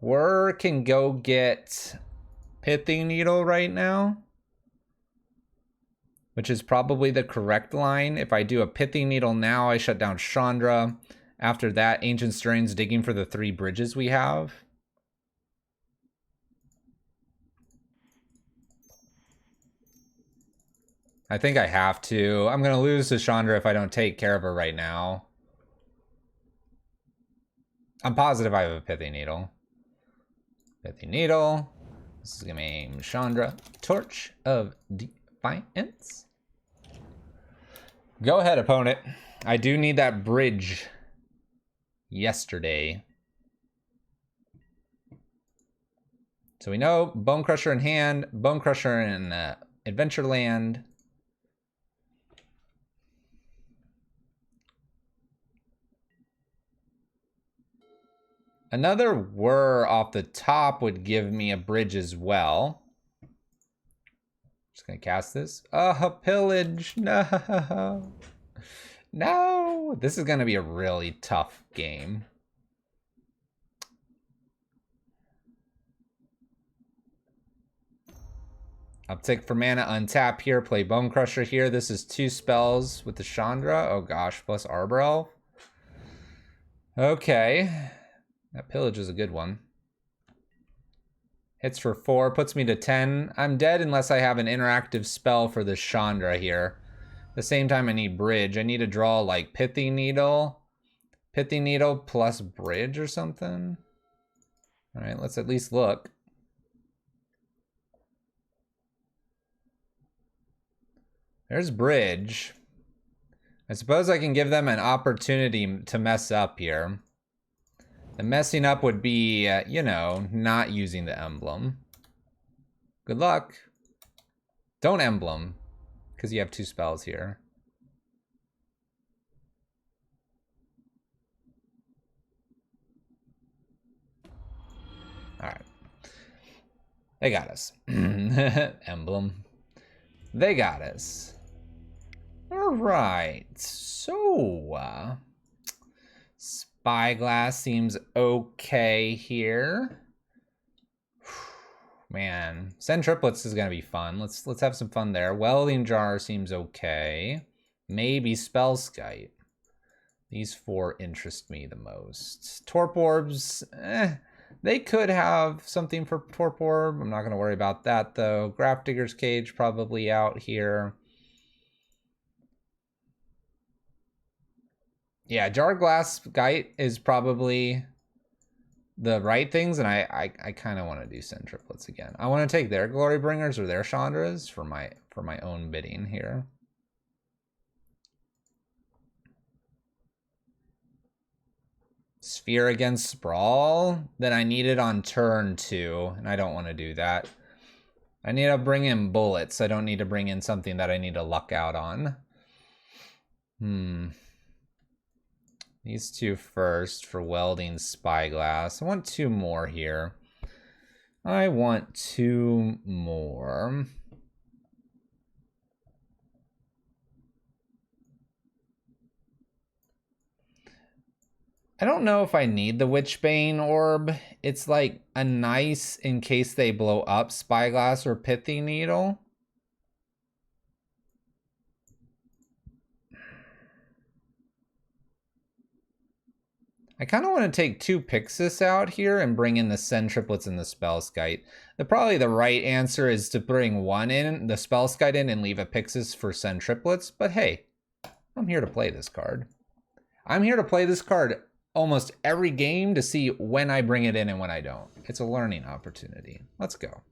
Whir can go get Pithing Needle right now, which is probably the correct line. If I do a Pithing Needle now, I shut down Chandra. After that, Ancient Stirrings digging for the 3 bridges we have. I think I have to. I'm going to lose to Chandra if I don't take care of her right now. I'm positive I have a Pithing Needle. Pithing Needle. This is gonna be Chandra. Torch of Defiance. Go ahead, opponent. I do need that bridge yesterday. So we know Bone Crusher in hand, Bone Crusher in Adventureland. Another Whir off the top would give me a bridge as well. Just gonna cast this. Pillage, no. No, this is gonna be a really tough game. Uptick for mana, untap here, play Bone Crusher here. This is 2 spells with the Chandra. Oh gosh, plus Arbor Elf. Okay. That pillage is a good one. Hits for 4, puts me to 10. I'm dead unless I have an interactive spell for this Chandra here. At the same time, I need bridge. I need to draw like Pithy Needle. Pithy Needle plus bridge or something. All right, let's at least look. There's bridge. I suppose I can give them an opportunity to mess up here. The messing up would be, you know, not using the emblem. Good luck. Don't emblem, because you have 2 spells here. All right. They got us. Emblem. They got us. All right. So, Spyglass seems okay here. Man, Send Triplets is gonna be fun. Let's have some fun there. Welding Jar seems okay. Maybe Spellskite. These 4 interest me the most. Torp Orbs, they could have something for Torp Orb. I'm not gonna worry about that though. Graph Digger's Cage probably out here. Yeah, Jar Glass Gite is probably the right things, and I kind of want to do Send Triplets again. I want to take their Glory Bringers or their Chandras for my own bidding here. Sphere against Sprawl that I needed on turn 2, and I don't want to do that. I need to bring in bullets. I don't need to bring in something that I need to luck out on. These 2 first for Welding Spyglass. I want 2 more here. I want 2 more. I don't know if I need the Witchbane Orb. It's like a nice in case they blow up Spyglass or Pithy Needle. I kind of want to take 2 Pixis out here and bring in the Send Triplets and the Spellskite. Probably the right answer is to bring 1 in, the Spellskite in, and leave a Pixis for Send Triplets. But hey, I'm here to play this card. I'm here to play this card almost every game to see when I bring it in and when I don't. It's a learning opportunity. Let's go.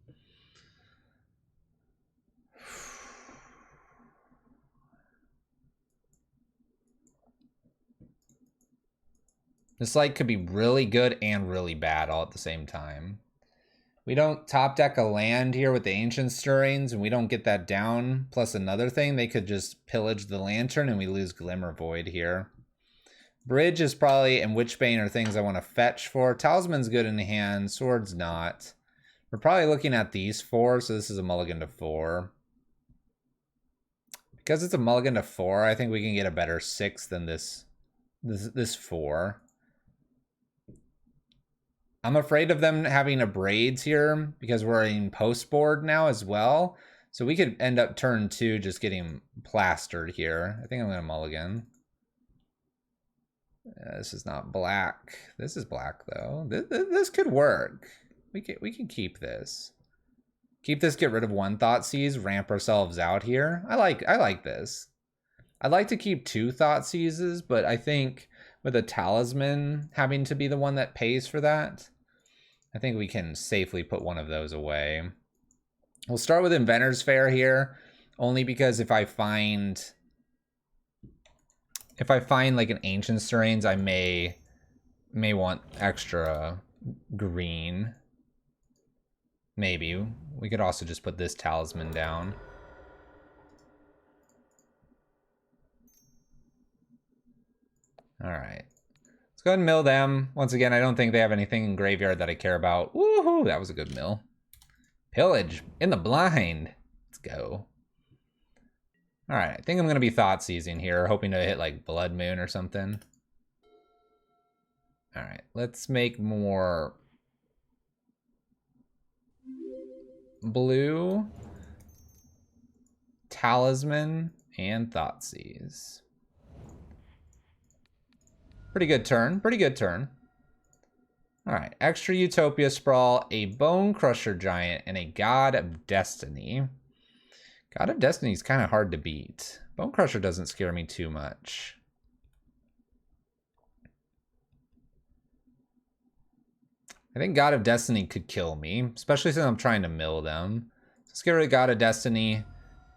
This light could be really good and really bad all at the same time. We don't top deck a land here with the Ancient Stirrings, and we don't get that down. Plus another thing, they could just pillage the Lantern and we lose Glimmer Void here. Bridge is probably, and Witchbane are things I want to fetch for. Talisman's good in the hand, Sword's not. We're probably looking at these 4, so this is a mulligan to 4. Because it's a mulligan to 4, I think we can get a better 6 than this 4. I'm afraid of them having a Braids here because we're in post board now as well. So we could end up turn 2 just getting plastered here. I think I'm going to mulligan. This is not black. This is black though. This could work. We can keep this. Keep this, get rid of 1 Thoughtseize, ramp ourselves out here. I like this. I'd like to keep 2 Thoughtseizes, but I think with a Talisman having to be the one that pays for that, I think we can safely put one of those away. We'll start with Inventor's Fair here, only because if I find like an Ancient Stirrings, I may want extra green. Maybe. We could also just put this Talisman down. All right. Let's go ahead and mill them. Once again, I don't think they have anything in graveyard that I care about. Woohoo! That was a good mill. Pillage in the blind. Let's go. All right, I think I'm going to be Thoughtseizing here, hoping to hit like Blood Moon or something. All right, let's make more blue, Talisman, and Thoughtseize. Pretty good turn. Pretty good turn. All right. Extra Utopia Sprawl, a Bone Crusher Giant, and a God of Destiny. God of Destiny is kind of hard to beat. Bone Crusher doesn't scare me too much. I think God of Destiny could kill me, especially since I'm trying to mill them. So let's get rid of God of Destiny.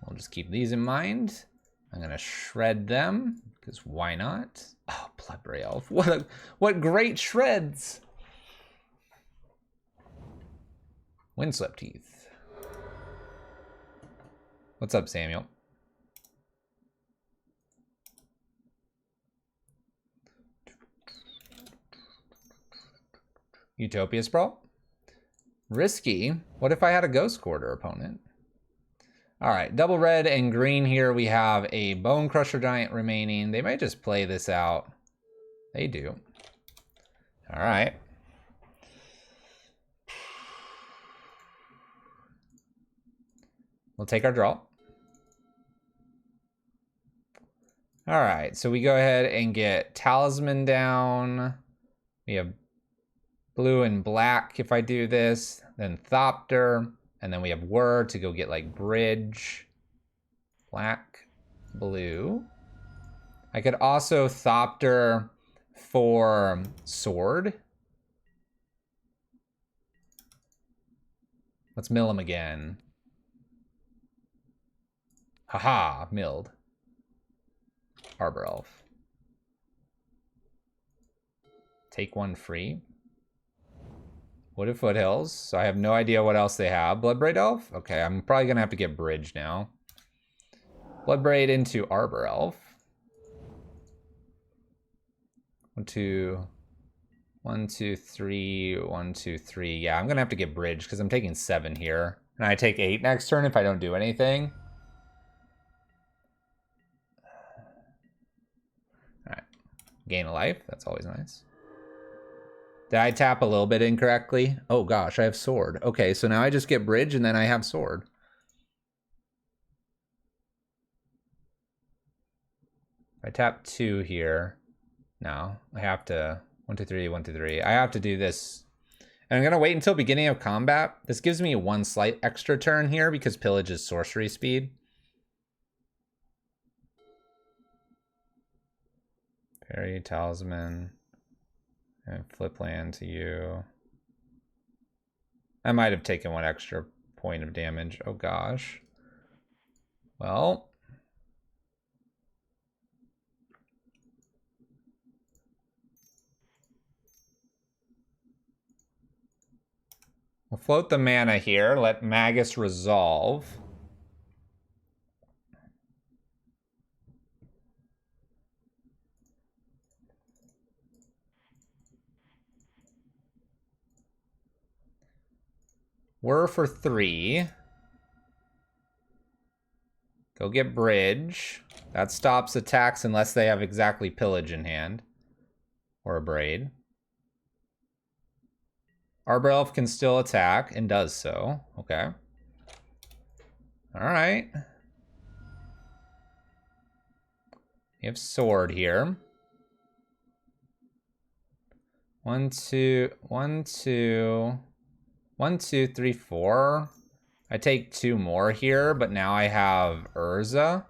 We'll just keep these in mind. I'm gonna shred them, because why not? Oh, Bloodbraid Elf. What great shreds! Windswept Teeth. What's up, Samuel? Utopia Sprawl. Risky. What if I had a Ghost Quarter opponent? All right, double red and green here. We have a Bone Crusher Giant remaining. They might just play this out. They do. All right. We'll take our draw. All right, so we go ahead and get Talisman down. We have blue and black if I do this, then Thopter, and then we have Whir to go get like bridge. Black, blue. I could also Thopter for sword. Let's mill him again. Haha, milled. Arbor Elf. Take one free. Wooded Foothills. So I have no idea what else they have. Bloodbraid Elf? Okay, I'm probably gonna have to get bridge now. Bloodbraid into Arbor Elf. 1, 2, 1, 2, 3, 1, 2, 3. Yeah, I'm gonna have to get bridge because I'm taking 7 here. And I take 8 next turn if I don't do anything. Alright. Gain a life. That's always nice. Did I tap a little bit incorrectly? Oh gosh, I have sword. Okay, so now I just get bridge and then I have sword. If I tap 2 here, no, I have to 1, 2, 3, 1, 2, 3. I have to do this. And I'm gonna wait until beginning of combat. This gives me 1 slight extra turn here because pillage is sorcery speed. Parry, Talisman. And flip land to you. I might have taken 1 extra point of damage. Oh gosh. Well. We'll float the mana here. Let Magus resolve. Whir for 3. Go get bridge. That stops attacks unless they have exactly pillage in hand. Or a braid. Arbor Elf can still attack and does so. Okay. Alright. You have sword here. 1, 2, 1, 2. 1, 2, 3, 4. I take 2 more here, but now I have Urza.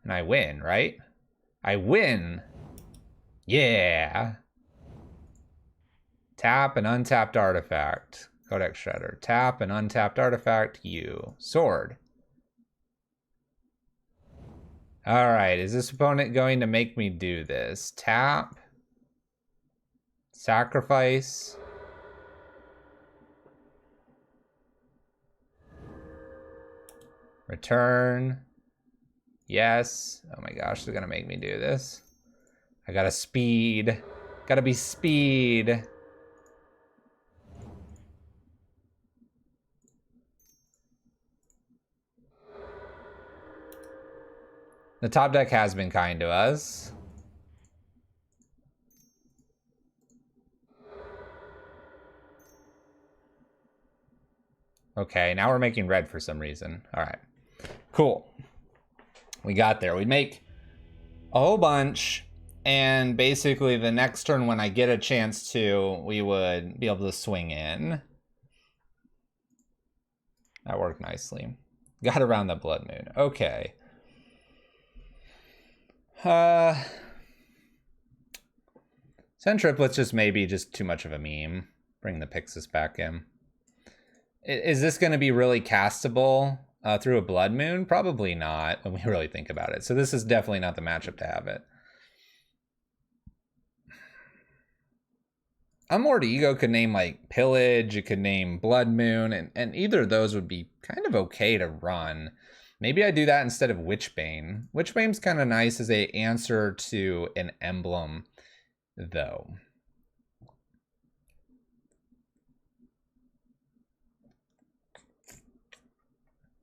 And I win, right? I win! Yeah! Tap an untapped artifact. Codex Shredder. Tap an untapped artifact. You. Sword. Alright, is this opponent going to make me do this? Tap. Sacrifice. Return. Yes. Oh my gosh, they're gonna make me do this. I gotta speed. Gotta be speed. The top deck has been kind to us. Okay, now we're making red for some reason. All right, cool. We got there. We make a whole bunch. And basically the next turn when I get a chance to, we would be able to swing in. That worked nicely. Got around the Blood Moon. Okay. 10 triplets just maybe just too much of a meme. Bring the Pixis back in. Is this going to be really castable through a Blood Moon? Probably not when we really think about it. So this is definitely not the matchup to have it. Unmoored Ego could name like Pillage, it could name Blood Moon, and either of those would be kind of okay to run. Maybe I do that instead of Witchbane. Witchbane's kind of nice as a answer to an emblem, though.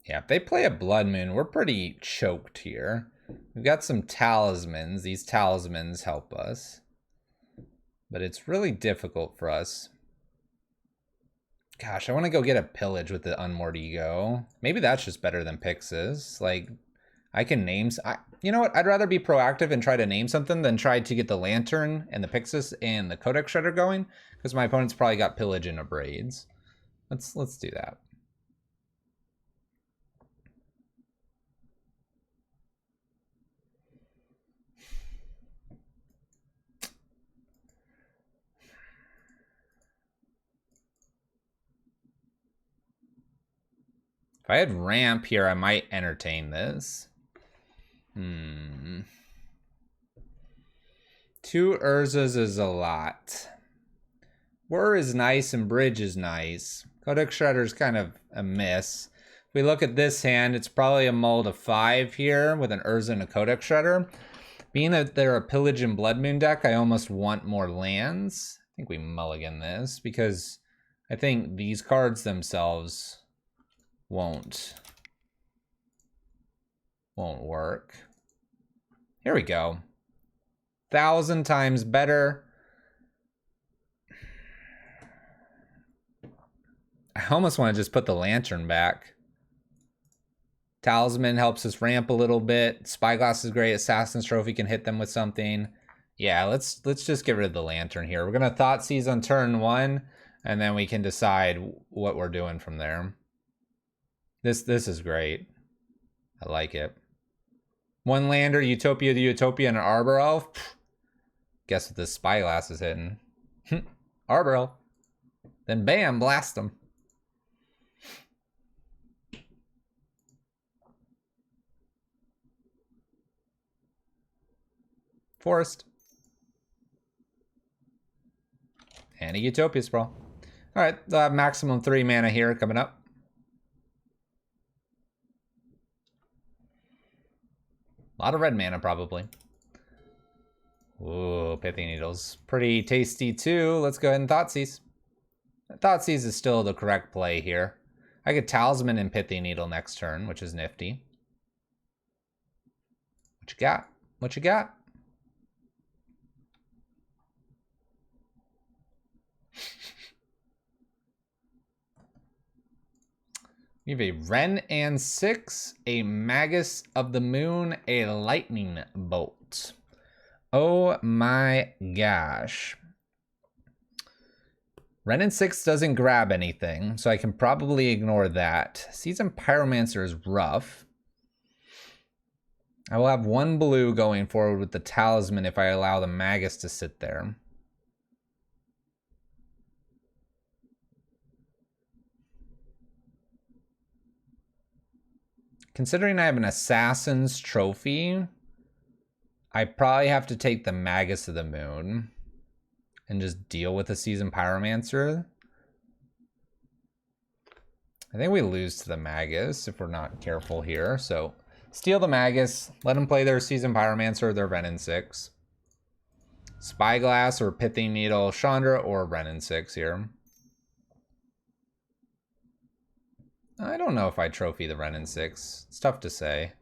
Yeah, if they play a Blood Moon, we're pretty choked here. We've got some talismans. These talismans help us. But it's really difficult for us. Gosh, I want to go get a Pillage with the Unmoored Ego. Maybe that's just better than Pixis. Like, I can name... you know what? I'd rather be proactive and try to name something than try to get the Lantern and the Pixis and the Codex Shredder going. Because my opponent's probably got Pillage and Abrades. Let's do that. If I had ramp here, I might entertain this. 2 Urzas is a lot. Whir is nice and Bridge is nice. Codex Shredder is kind of a miss. If we look at this hand, it's probably a mull to 5 here with an Urza and a Codex Shredder. Being that they're a Pillage and Blood Moon deck, I almost want more lands. I think we mulligan this because I think these cards themselves won't work. Here we go. 1,000 times better. I almost want to just put the Lantern back. Talisman helps us ramp a little bit. Spyglass is great. Assassin's Trophy can hit them with something. Yeah, let's just get rid of the Lantern here. We're gonna Thoughtseize on turn 1, and then we can decide what we're doing from there. This is great. I like it. 1 lander, Utopia the Utopia, and an Arbor Elf. Pfft. Guess what this Spyglass is hitting? Arbor Elf. Then bam, blast them. Forest. And a Utopia Sprawl. Alright, maximum 3 mana here coming up. A lot of red mana, probably. Ooh, Pithy Needles. Pretty tasty, too. Let's go ahead and Thoughtseize. Thoughtseize is still the correct play here. I could Talisman and Pithy Needle next turn, which is nifty. What you got? What you got? We have a Wrenn and 6, a Magus of the Moon, a Lightning Bolt. Oh my gosh. Wrenn and 6 doesn't grab anything, so I can probably ignore that. Seasoned Pyromancer is rough. I will have 1 blue going forward with the Talisman if I allow the Magus to sit there. Considering I have an Assassin's Trophy, I probably have to take the Magus of the Moon and just deal with the Seasoned Pyromancer. I think we lose to the Magus if we're not careful here. So steal the Magus, let them play their Seasoned Pyromancer or their Wrenn and 6. Spyglass or Pithy Needle, Chandra or Wrenn and 6 here. I don't know if I trophy the Wrenn and 6. It's tough to say.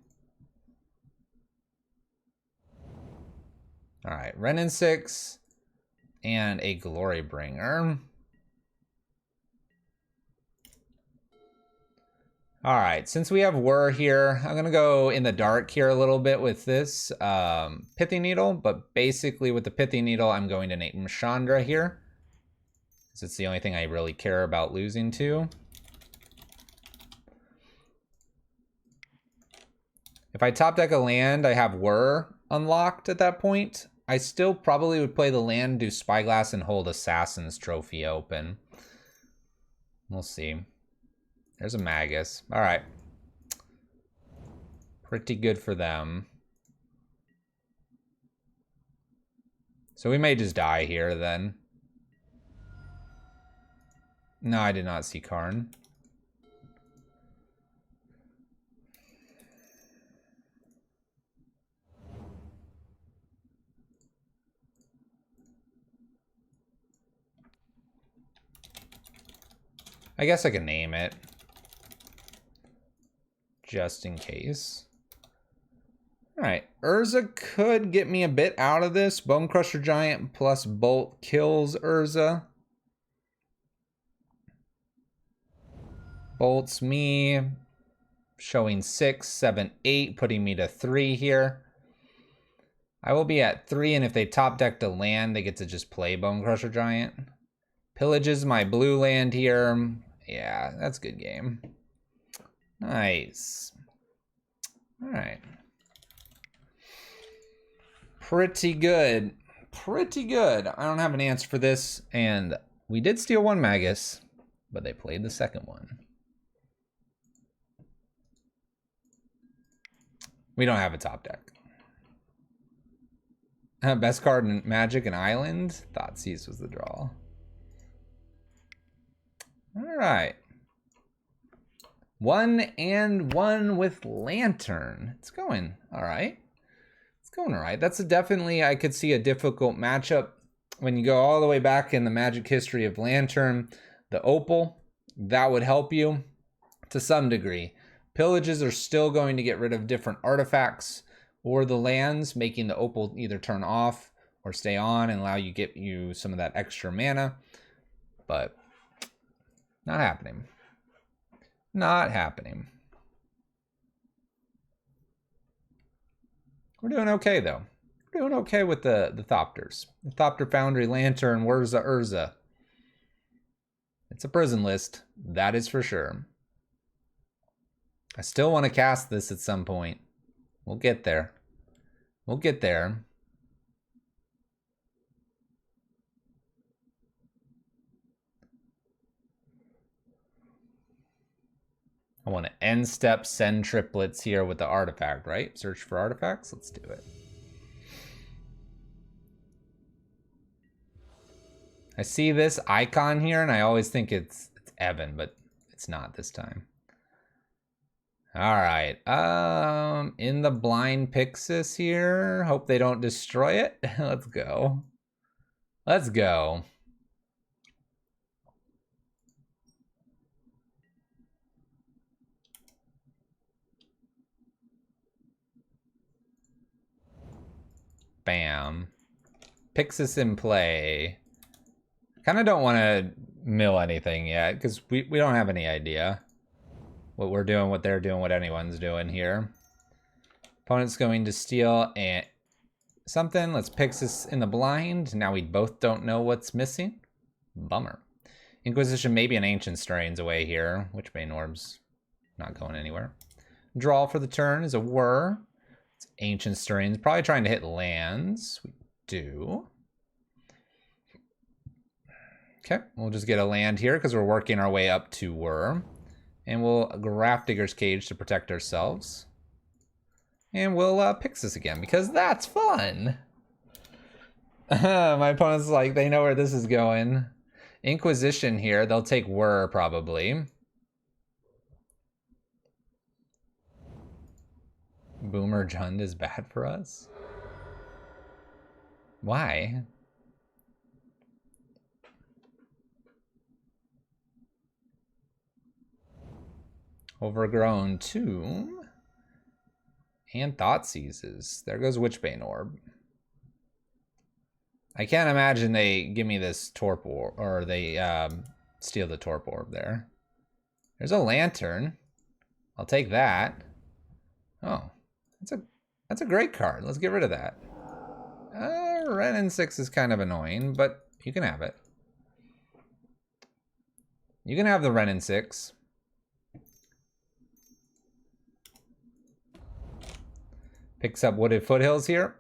All right, Wrenn and 6 and a Glory Bringer. All right, since we have Whir here, I'm gonna go in the dark here a little bit with this Pithy Needle, but basically with the Pithy Needle, I'm going to name Chandra here, because it's the only thing I really care about losing to. If I top deck a land, I have Whir unlocked at that point. I still probably would play the land, do Spyglass, and hold Assassin's Trophy open. We'll see. There's a Magus. All right. Pretty good for them. So we may just die here then. No, I did not see Karn. I guess I can name it. Just in case. Alright, Urza could get me a bit out of this. Bone Crusher Giant plus Bolt kills Urza. Bolts me. Showing 6, 7, 8, putting me to 3 here. I will be at 3, and if they top decked a land, they get to just play Bone Crusher Giant. Pillages my blue land here. Yeah, that's a good game. Nice. Alright. Pretty good. Pretty good. I don't have an answer for this, and we did steal one Magus, but they played the second one. We don't have a top deck. Best card in Magic and Island? Thoughtseize was the draw. Alright. 1-1 with Lantern. It's going alright. It's going alright. That's definitely, I could see a difficult matchup. When you go all the way back in the Magic history of Lantern, the Opal, that would help you to some degree. Pillages are still going to get rid of different artifacts or the lands, making the Opal either turn off or stay on and allow you get you some of that extra mana. But not happening. Not happening. We're doing okay though. We're doing okay with the Thopters. The Thopter Foundry, Lantern, Urza. It's a prison list, that is for sure. I still want to cast this at some point. We'll get there. We'll get there. I want to end step, send triplets here with the artifact, right? Search for artifacts. Let's do it. I see this icon here, and I always think it's Evan, but it's not this time. All right. In the blind Pixis here. Hope they don't destroy it. Let's go. Let's go. Bam. Pixis in play. Kind of don't want to mill anything yet because we don't have any idea what we're doing, what they're doing, what anyone's doing here. Opponent's going to steal something. Let's Pixis in the blind. Now we both don't know what's missing. Bummer. Inquisition, maybe an Ancient Strains away here. Witchbane Orb's not going anywhere. Draw for the turn is a Whir. It's Ancient Strains, probably trying to hit lands. We do. Okay, we'll just get a land here because we're working our way up to Whir. And we'll Grafdigger's Cage to protect ourselves. And we'll Pixis again because that's fun. My opponent's like, they know where this is going. Inquisition here, they'll take Whir probably. Boomer Jund is bad for us? Why? Overgrown Tomb. And Thoughtseizes. There goes Witchbane Orb. I can't imagine they give me this Torp Orb, or they steal the Torp Orb there. There's a Lantern. I'll take that. Oh, that's a great card. Let's get rid of that. Renin 6 is kind of annoying, but you can have it. You can have the Renin 6. Picks up Wooded Foothills here.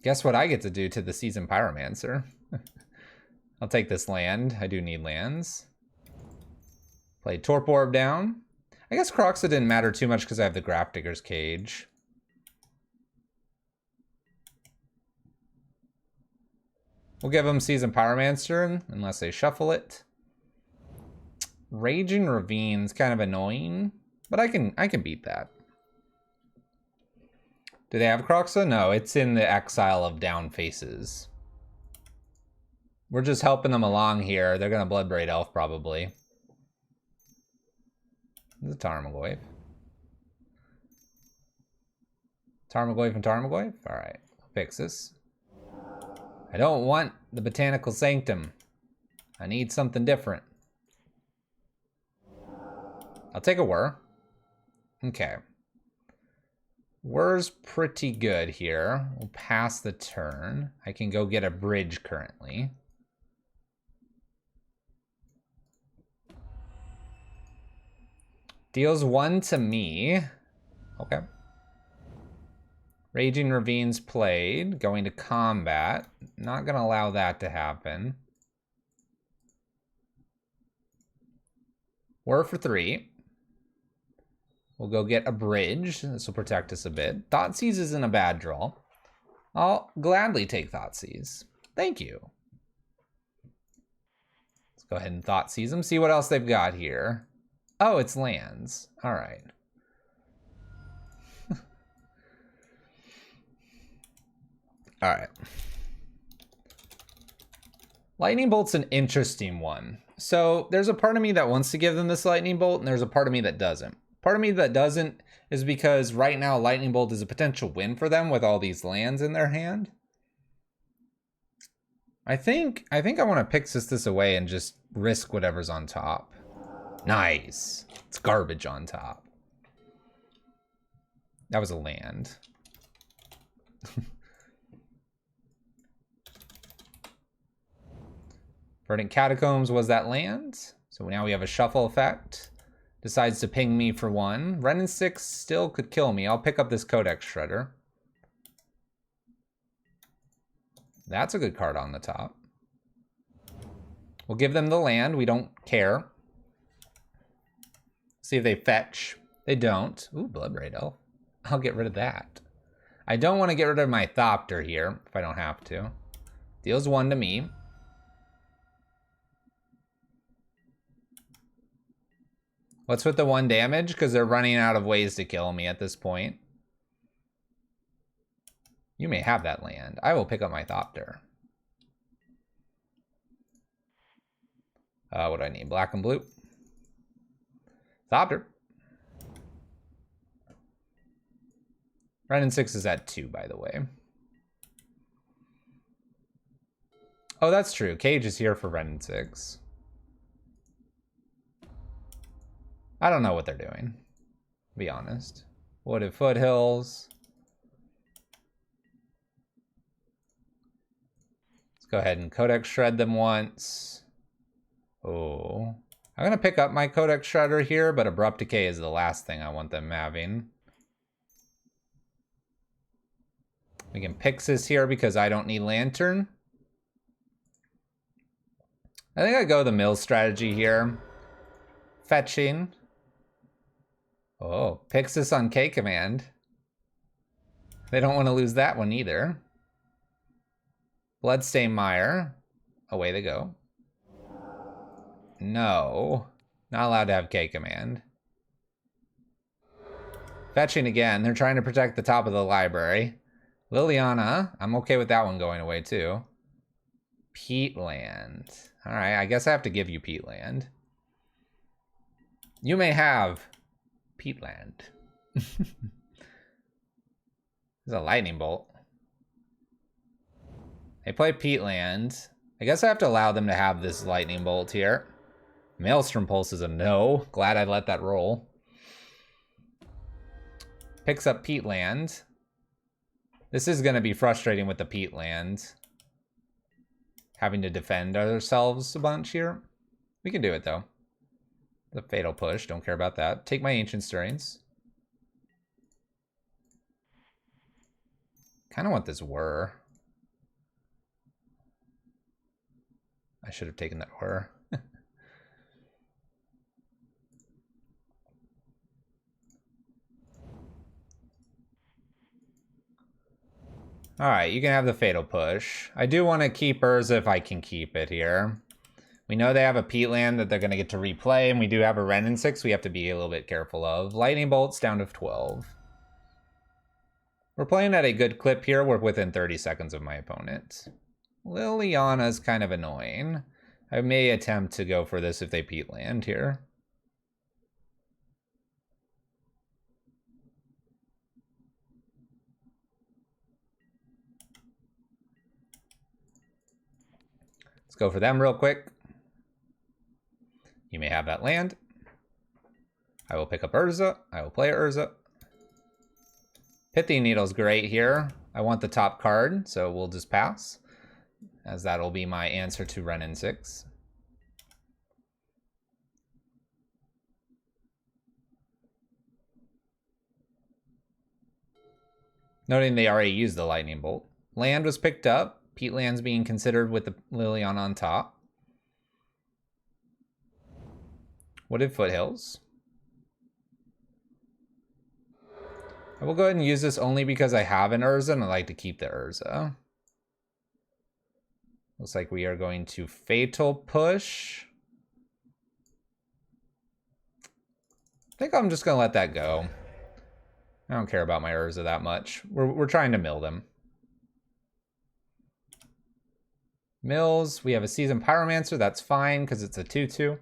Guess what I get to do to the Seasoned Pyromancer? I'll take this land. I do need lands. Play Torp Orb down. I guess Croxa didn't matter too much because I have the Grafdigger's Cage. We'll give them Seasoned Pyromancer unless they shuffle it. Raging Ravine's kind of annoying, but I can beat that. Do they have Croxa? No, it's in the exile of down faces. We're just helping them along here. They're gonna Bloodbraid Elf probably. The Tarmogoyf. Tarmogoyf and Tarmogoyf? Alright, fix this. I don't want the Botanical Sanctum. I need something different. I'll take a Whir. Okay. Whir's pretty good here. We'll pass the turn. I can go get a bridge currently. Deals 1 to me. Okay. Raging Ravines played. Going to combat. Not going to allow that to happen. Whir for 3. We'll go get a bridge. This will protect us a bit. Thoughtseize isn't a bad draw. I'll gladly take Thoughtseize. Thank you. Let's go ahead and Thoughtseize them. See what else they've got here. Oh, it's lands. All right. All right. Lightning Bolt's an interesting one. So there's a part of me that wants to give them this Lightning Bolt, and there's a part of me that doesn't. Part of me that doesn't is because right now Lightning Bolt is a potential win for them with all these lands in their hand. I think I want to Pixis this away and just risk whatever's on top. Nice. It's garbage on top. That was a land. Verdant Catacombs was that land. So now we have a shuffle effect. Decides to ping me for 1. Renin 6 still could kill me. I'll pick up this Codex Shredder. That's a good card on the top. We'll give them the land. We don't care. See if they fetch. They don't. Ooh, Bloodbraid Elf. I'll get rid of that. I don't want to get rid of my Thopter here, if I don't have to. Deals 1 to me. What's with the 1 damage? Because they're running out of ways to kill me at this point. You may have that land. I will pick up my Thopter. What do I need? Black and blue. Thopter. Renin 6 is at 2, by the way. Oh, that's true. Cage is here for Renin 6. I don't know what they're doing, to be honest. Wooded Foothills. Let's go ahead and Codex Shred them once. Oh. I'm going to pick up my Codex Shredder here, but Abrupt Decay is the last thing I want them having. We can Pixis here because I don't need Lantern. I think I go the mill strategy here. Fetching. Oh, Pixis on K command. They don't want to lose that one either. Bloodstain Mire. Away they go. No. Not allowed to have K command. Fetching again. They're trying to protect the top of the library. Liliana. I'm okay with that one going away too. Peatland. Alright, I guess I have to give you Peatland. You may have Peatland. There's a Lightning Bolt. They play Peatland. I guess I have to allow them to have this Lightning Bolt here. Maelstrom Pulse is a no. Glad I let that roll. Picks up Peatland. This is going to be frustrating with the Peatland. Having to defend ourselves a bunch here. We can do it, though. The Fatal Push. Don't care about that. Take my Ancient Stirrings. Kind of want this Whir. I should have taken that Whir. Alright, you can have the Fatal Push. I do want to keep Urza if I can keep it here. We know they have a Peatland that they're going to get to replay, and we do have a Renin 6 we have to be a little bit careful of. Lightning Bolt's down to 12. We're playing at a good clip here. We're within 30 seconds of my opponent. Liliana's kind of annoying. I may attempt to go for this if they Peatland here. Let's go for them real quick. You may have that land. I will pick up Urza. I will play Urza. Pithing Needle's great here. I want the top card, so we'll just pass, as that'll be my answer to Renin 6. Noting they already used the Lightning Bolt. Land was picked up. Peatland's being considered with the Liliana on top. Wooded Foothills. I will go ahead and use this only because I have an Urza and I like to keep the Urza. Looks like we are going to Fatal Push. I think I'm just going to let that go. I don't care about my Urza that much. We're trying to mill them. Mills, we have a Seasoned Pyromancer. That's fine because it's a 2/2.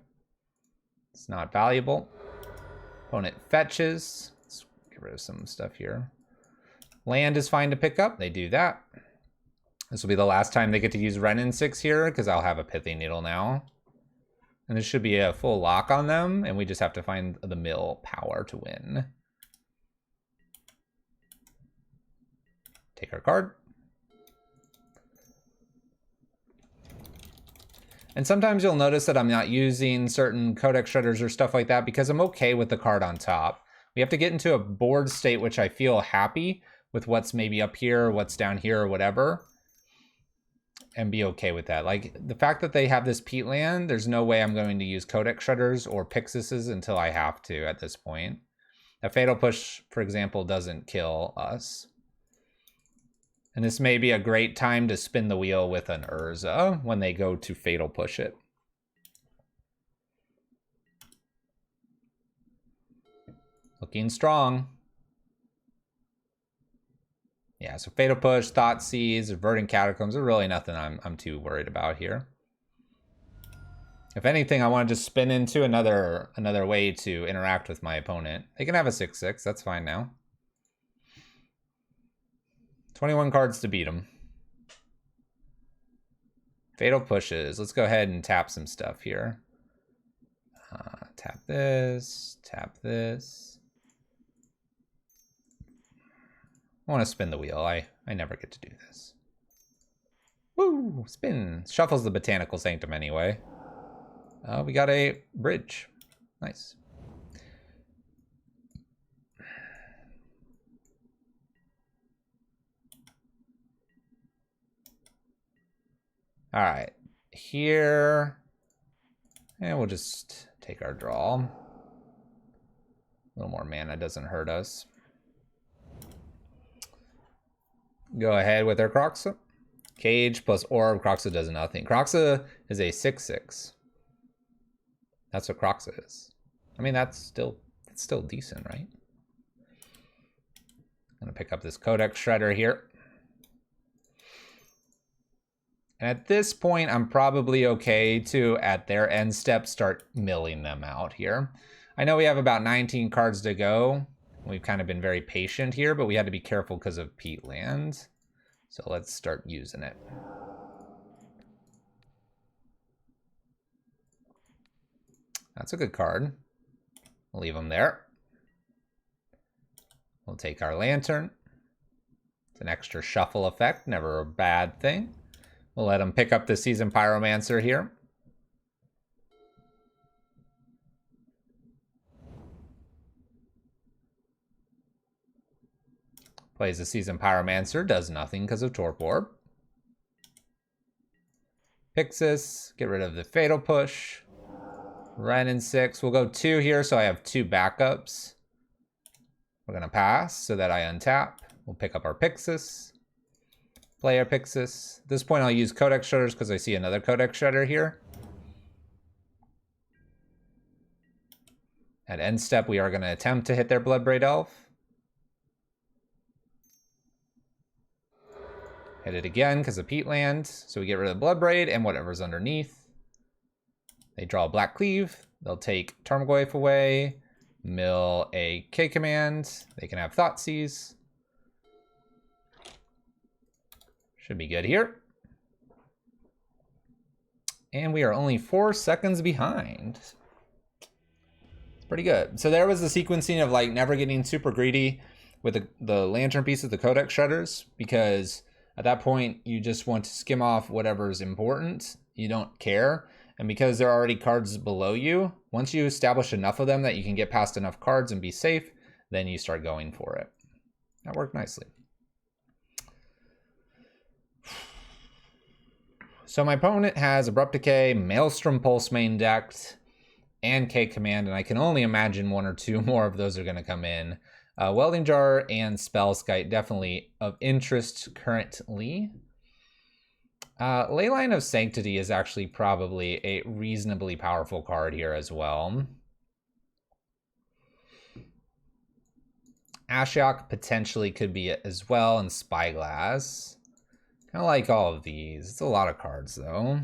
It's not valuable. Opponent fetches. Let's get rid of some stuff here. Land is fine to pick up. They do that. This will be the last time they get to use Renin 6 here because I'll have a Pithing Needle now. And this should be a full lock on them, and we just have to find the mill power to win. Take our card. And sometimes you'll notice that I'm not using certain Codex Shredders or stuff like that because I'm okay with the card on top. We have to get into a board state which I feel happy with what's maybe up here, what's down here, or whatever, and be okay with that. Like, the fact that they have this Peatland, there's no way I'm going to use Codex Shredders or Pixuses until I have to at this point. A Fatal Push, for example, doesn't kill us. And this may be a great time to spin the wheel with an Urza when they go to Fatal Push it. Looking strong. Yeah, so Fatal Push, Thoughtseize, Verdant Catacombs are really nothing I'm too worried about here. If anything, I want to just spin into another way to interact with my opponent. They can have a 6/6, that's fine now. 21 cards to beat them. Fatal Pushes. Let's go ahead and tap some stuff here. Tap this, tap this. I want to spin the wheel. I never get to do this. Woo! Spin. Shuffles the Botanical Sanctum anyway. We got a bridge. Nice. All right, here, and we'll just take our draw. A little more mana doesn't hurt us. Go ahead with our Kroxa. Cage plus Orb. Kroxa does nothing. Kroxa is a 6/6. That's what Kroxa is. I mean, that's still decent, right? I'm gonna pick up this Codex Shredder here. And at this point, I'm probably okay to, at their end step, start milling them out here. I know we have about 19 cards to go. We've kind of been very patient here, but we had to be careful because of Peatland. So let's start using it. I That's a good card. We'll leave them there. We'll take our Lantern. It's an extra shuffle effect, never a bad thing. We'll let him pick up the Seasoned Pyromancer here. Plays the Seasoned Pyromancer, does nothing because of Torp Orb. Pixis, get rid of the Fatal Push. Ren in 6. We'll go 2 here, so I have 2 backups. We're going to pass so that I untap. We'll pick up our Pixis. Play our Pixis. At this point, I'll use Codex Shudders because I see another Codex Shudder here. At end step, we are going to attempt to hit their Bloodbraid Elf. Hit it again because of Peatland. So we get rid of the Bloodbraid and whatever's underneath. They draw a Black Cleave. They'll take Tarmogoyf away. Mill a K command. They can have Thoughtseize. Should be good here. And we are only 4 seconds behind. It's pretty good. So there was the sequencing of like never getting super greedy with the Lantern pieces, the Codex Shudders, because at that point, you just want to skim off whatever's important. You don't care. And because there are already cards below you, once you establish enough of them that you can get past enough cards and be safe, then you start going for it. That worked nicely. So my opponent has Abrupt Decay, Maelstrom Pulse main decked, and K Command, and I can only imagine 1 or 2 more of those are going to come in. Welding Jar and Spellskite definitely of interest currently. Leyline of Sanctity is actually probably a reasonably powerful card here as well. Ashiok potentially could be it as well, and Spyglass. Kind of like all of these. It's a lot of cards though.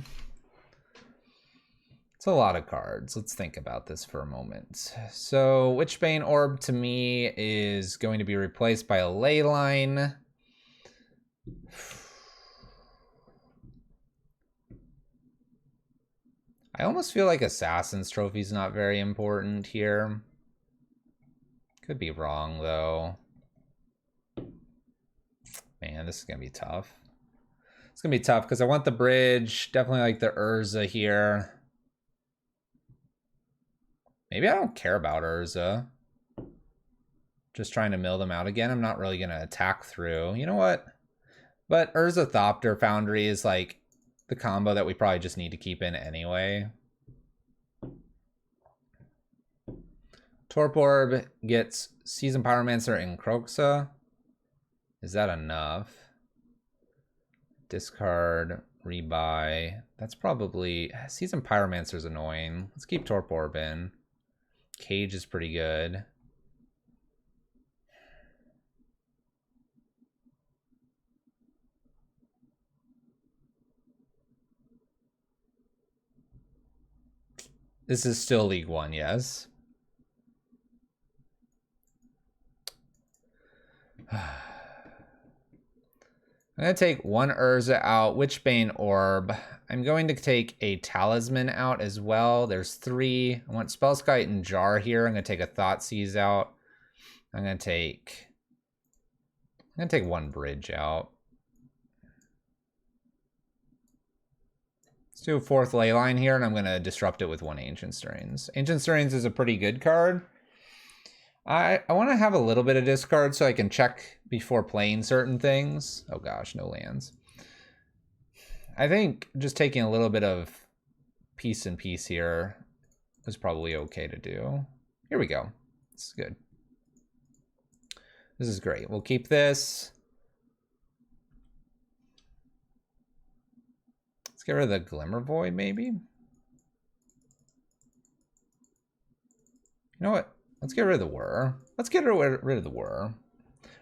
It's a lot of cards. Let's think about this for a moment. So Witchbane Orb to me is going to be replaced by a Leyline. I almost feel like Assassin's Trophy is not very important here. Could be wrong though. Man, this is gonna be tough. It's gonna be tough because I want the bridge. Definitely like the Urza here. Maybe I don't care about Urza. Just trying to mill them out again. I'm not really gonna attack through. You know what? But Urza Thopter Foundry is like the combo that we probably just need to keep in anyway. Torp Orb gets Seasoned Pyromancer and Kroxa. Is that enough? Discard, rebuy. That's probably... Seasoned Pyromancer's annoying. Let's keep Torp Orb in. Cage is pretty good. This is still League One, yes. I'm going to take one Urza out, Witchbane Orb. I'm going to take a Talisman out as well. There's 3. I want Spellskite and Jar here. I'm going to take a Thoughtseize out. I'm going to take one Bridge out. Let's do a 4th Leyline here, and I'm going to disrupt it with 1 Ancient Stirrings. Ancient Stirrings is a pretty good card. I want to have a little bit of discard so I can check before playing certain things. Oh gosh, no lands. I think just taking a little bit of piece and piece here is probably okay to do. Here we go. This is good. This is great. We'll keep this. Let's get rid of the Glimmer Void, maybe. You know what? Let's get rid of the Whir. Let's get rid of the Whir.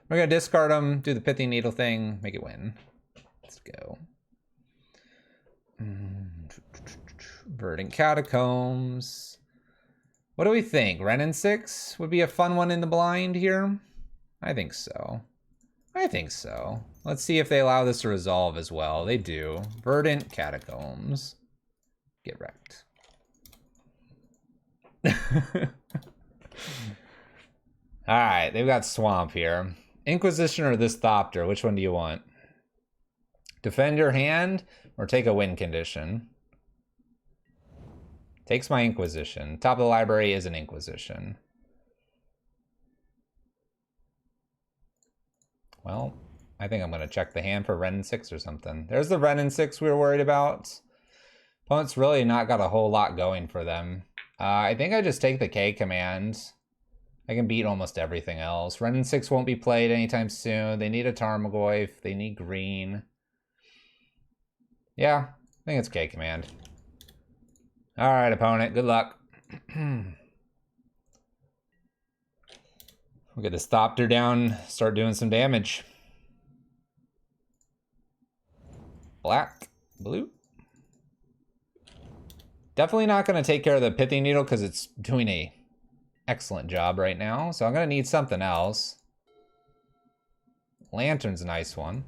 We're going to discard them, do the Pithing Needle thing, make it win. Let's go. Verdant Catacombs. What do we think? Ren and 6 would be a fun one in the blind here? I think so. I think so. Let's see if they allow this to resolve as well. They do. Verdant Catacombs. Get wrecked. Alright, they've got Swamp here. Inquisition or this Thopter, which one do you want? Defend your hand or take a win condition? Takes my Inquisition. Top of the library is an Inquisition. Well, I think I'm going to check the hand for Ren 6 or something. There's the Ren 6 we were worried about. Opponent's really not got a whole lot going for them. I think I just take the K command. I can beat almost everything else. Ren 6 won't be played anytime soon. They need a Tarmogoyf. They need green. Yeah, I think it's K command. Alright, opponent, good luck. We'll get this Thopter down, start doing some damage. Black, blue. Definitely not going to take care of the Pithing Needle because it's doing a excellent job right now. So I'm going to need something else. Lantern's a nice one.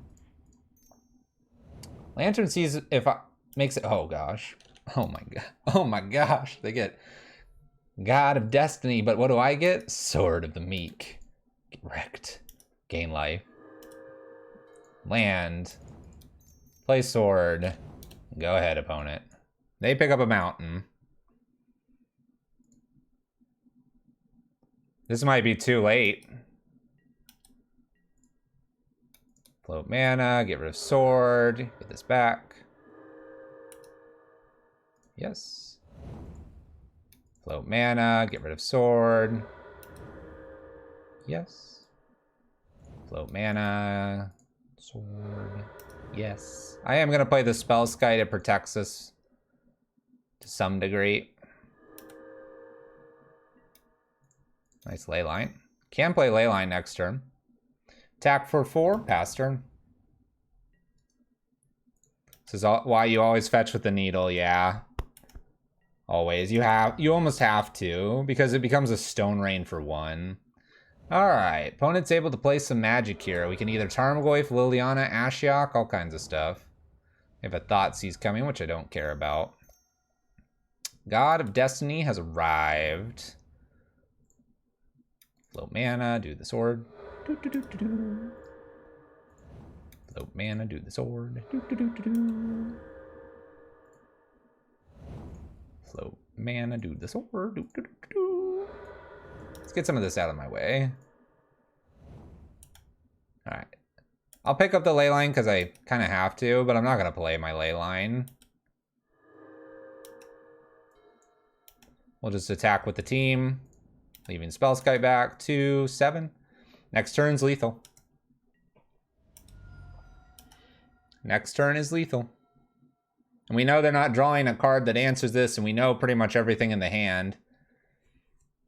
Lantern sees if I makes it. Oh gosh. Oh my god. Oh my gosh. They get God of Destiny, but what do I get? Sword of the Meek. Get wrecked. Gain life. Land. Play sword. Go ahead, opponent. They pick up a mountain. This might be too late. Float mana, get rid of sword, get this back. Yes. Float mana, get rid of sword. Yes. Float mana, sword. Yes. I am gonna play the Spell Sky to protect us to some degree. Nice Leyline. Can play Leyline next turn. Attack for 4, pass turn. This is why you always fetch with the needle, yeah. Always. You almost have to, because it becomes a Stone Rain for 1. Alright, opponent's able to play some magic here. We can either Tarmogoyf, Liliana, Ashiok, all kinds of stuff. We have a Thoughtseize coming, which I don't care about. God of Destiny has arrived. Float mana, do the sword. Float mana, do the sword. Float mana, do the sword. Let's get some of this out of my way. Alright. I'll pick up the Leyline because I kind of have to, but I'm not going to play my Leyline. We'll just attack with the team. Leaving Spellskite back to 7. Next turn's lethal. Next turn is lethal. And we know they're not drawing a card that answers this, and we know pretty much everything in the hand.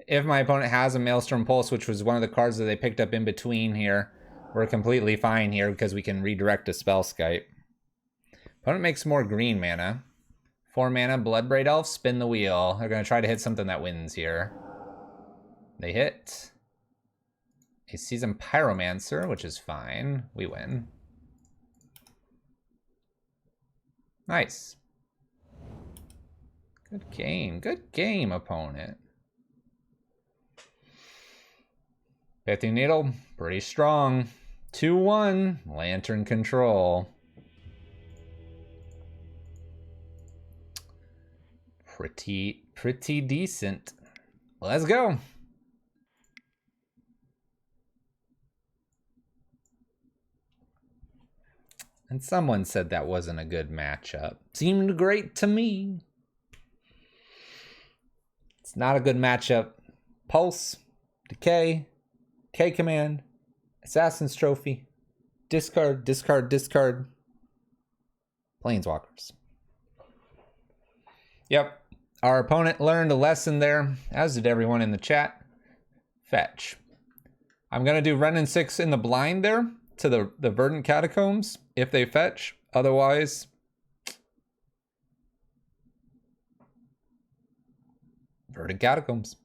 If my opponent has a Maelstrom Pulse, which was one of the cards that they picked up in between here, we're completely fine here because we can redirect a Spellskite. Opponent makes more green mana. 4 mana, Bloodbraid Elf, spin the wheel. They're going to try to hit something that wins here. They hit a Seasoned Pyromancer, which is fine. We win. Nice. Good game, opponent. Pithing Needle, pretty strong. 2-1, Lantern control. Pretty decent. Let's go. And someone said that wasn't a good matchup. Seemed great to me. It's not a good matchup. Pulse, Decay, K command, Assassin's Trophy, discard, discard, discard, Planeswalkers. Yep, our opponent learned a lesson there, as did everyone in the chat. Fetch. I'm going to do Ren and 6 in the blind there to the Verdant Catacombs if they fetch. Otherwise, Verdant Catacombs.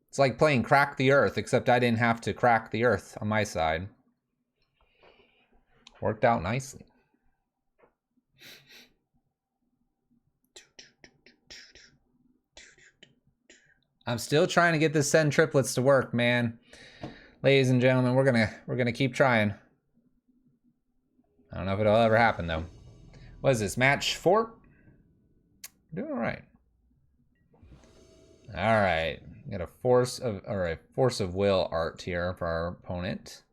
It's like playing Crack the Earth, except I didn't have to crack the earth on my side. Worked out nicely. I'm still trying to get this send triplets to work, man. Ladies and gentlemen, we're gonna keep trying. I don't know if it'll ever happen though. What is this, match 4? Doing all right. All right, got a force of will art here for our opponent.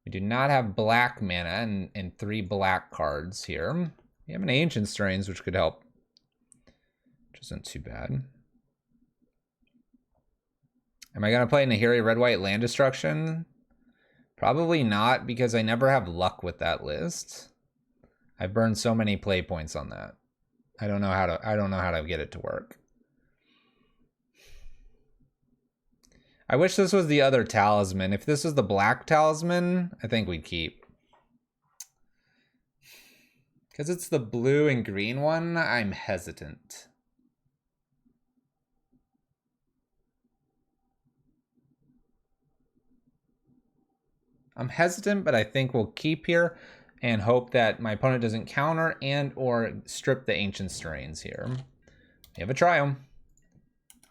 We do not have black mana and 3 black cards here. We have an Ancient Strains, which could help, which isn't too bad. Am I gonna play Nahiri red-white land destruction? Probably not, because I never have luck with that list. I burned so many play points on that. I don't know how to get it to work. I wish this was the other talisman. If this was the black talisman, I think we'd keep. Because it's the blue and green one, I'm hesitant. I'm hesitant, but I think we'll keep here and hope that my opponent doesn't counter and or strip the Ancient Strains here. We have a Triumph.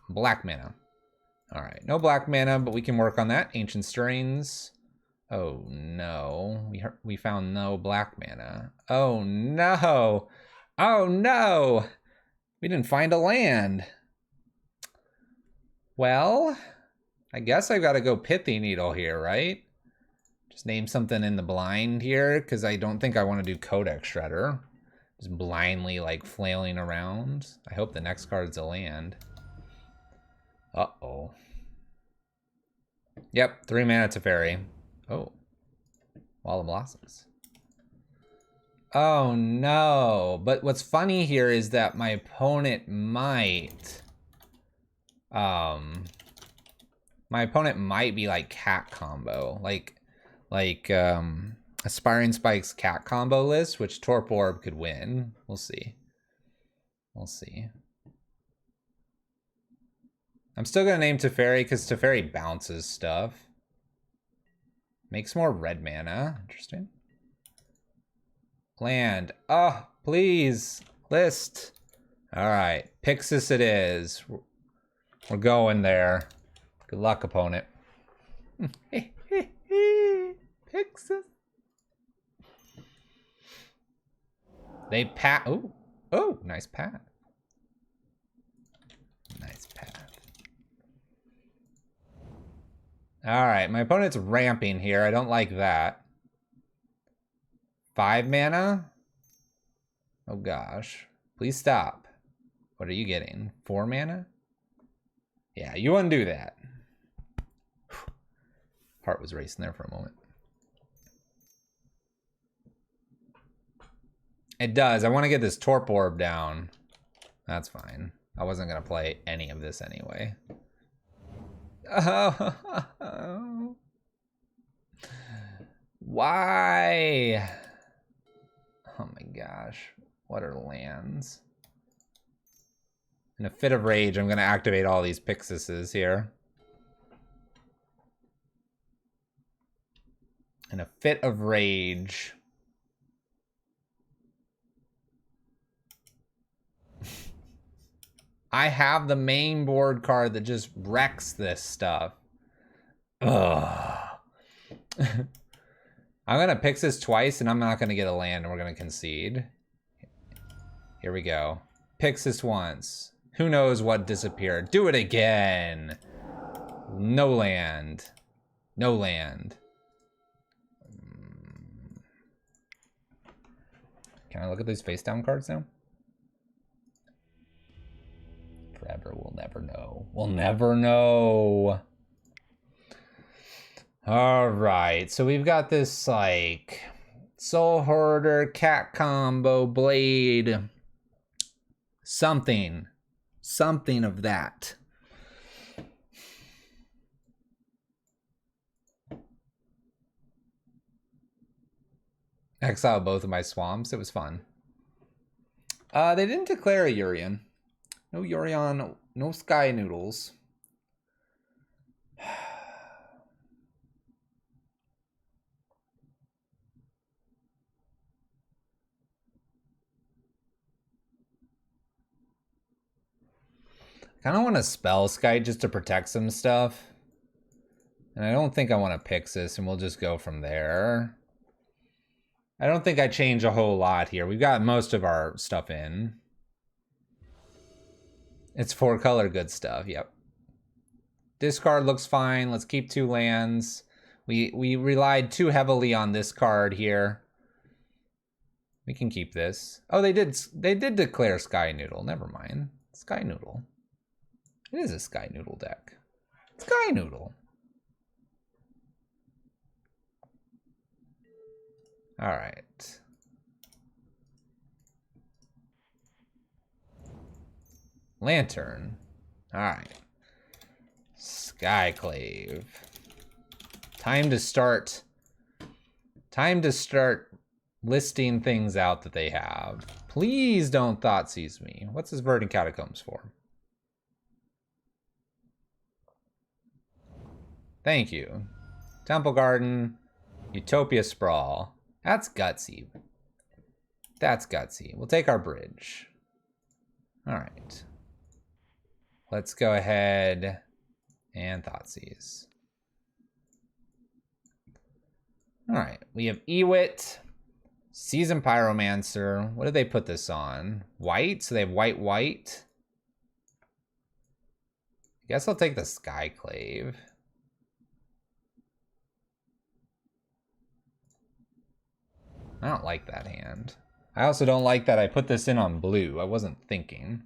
Black mana. All right, no black mana, but we can work on that. Ancient Strains. Oh no, we found no black mana. Oh no, oh no, we didn't find a land. Well, I guess I've got to go Pithy Needle here, right? Just name something in the blind here, because I don't think I want to do Codex Shredder. Just blindly like flailing around. I hope the next card's a land. Uh-oh. Yep, 3 mana Teferi. Oh. Wall of Blossoms. Oh no. But what's funny here is that my opponent might... my opponent might be like cat combo. Like Aspiring Spike's cat combo list, which Torp Orb could win. We'll see. We'll see. I'm still gonna name Teferi because Teferi bounces stuff. Makes more red mana. Interesting. Land. Oh, please. List. All right. Pixis it is. We're going there. Good luck, opponent. Pixis. They pat. Oh. Oh, nice path. Nice path. All right, my opponent's ramping here. I don't like that. 5 mana? Oh gosh. Please stop. What are you getting? 4 mana? Yeah, you wouldn't do that. Heart was racing there for a moment. It does. I want to get this Torp Orb down. That's fine. I wasn't going to play any of this anyway. Oh. Why? Oh my gosh. What are lands? In a fit of rage, I'm going to activate all these Pixises here. In a fit of rage. I have the main board card that just wrecks this stuff. Ugh. I'm gonna Pixis twice and I'm not gonna get a land and we're gonna concede. Here we go. Pixis once. Who knows what disappeared? Do it again. No land. No land. Can I look at these face down cards now? Forever, we'll never know. We'll never know. All right, so we've got this like Soul Hoarder, cat combo, blade, something of that. Exile both of my swamps. It was fun. They didn't declare a Urian. No Urian, no Sky Noodles. Kind of want to spell Skite just to protect some stuff. And I don't think I want to Pixis, and we'll just go from there. I don't think I change a whole lot here. We've got most of our stuff in. It's 4-color good stuff, yep. Discard looks fine. Let's keep 2 lands. We relied too heavily on this card here. We can keep this. Oh, they did declare Sky Noodle. Never mind. Sky Noodle. It is a Sky Noodle deck. Sky Noodle. All right. Lantern. All right. Skyclave. Time to start listing things out that they have. Please don't Thoughtseize me. What's this Verdant Catacombs for? Thank you. Temple Garden. Utopia Sprawl. That's gutsy. That's gutsy. We'll take our bridge. All right. Let's go ahead and Thoughtseize. All right, we have Ewit, Seasoned Pyromancer. What did they put this on? White, so they have white. I guess I'll take the Skyclave. I don't like that hand. I also don't like that I put this in on blue. I wasn't thinking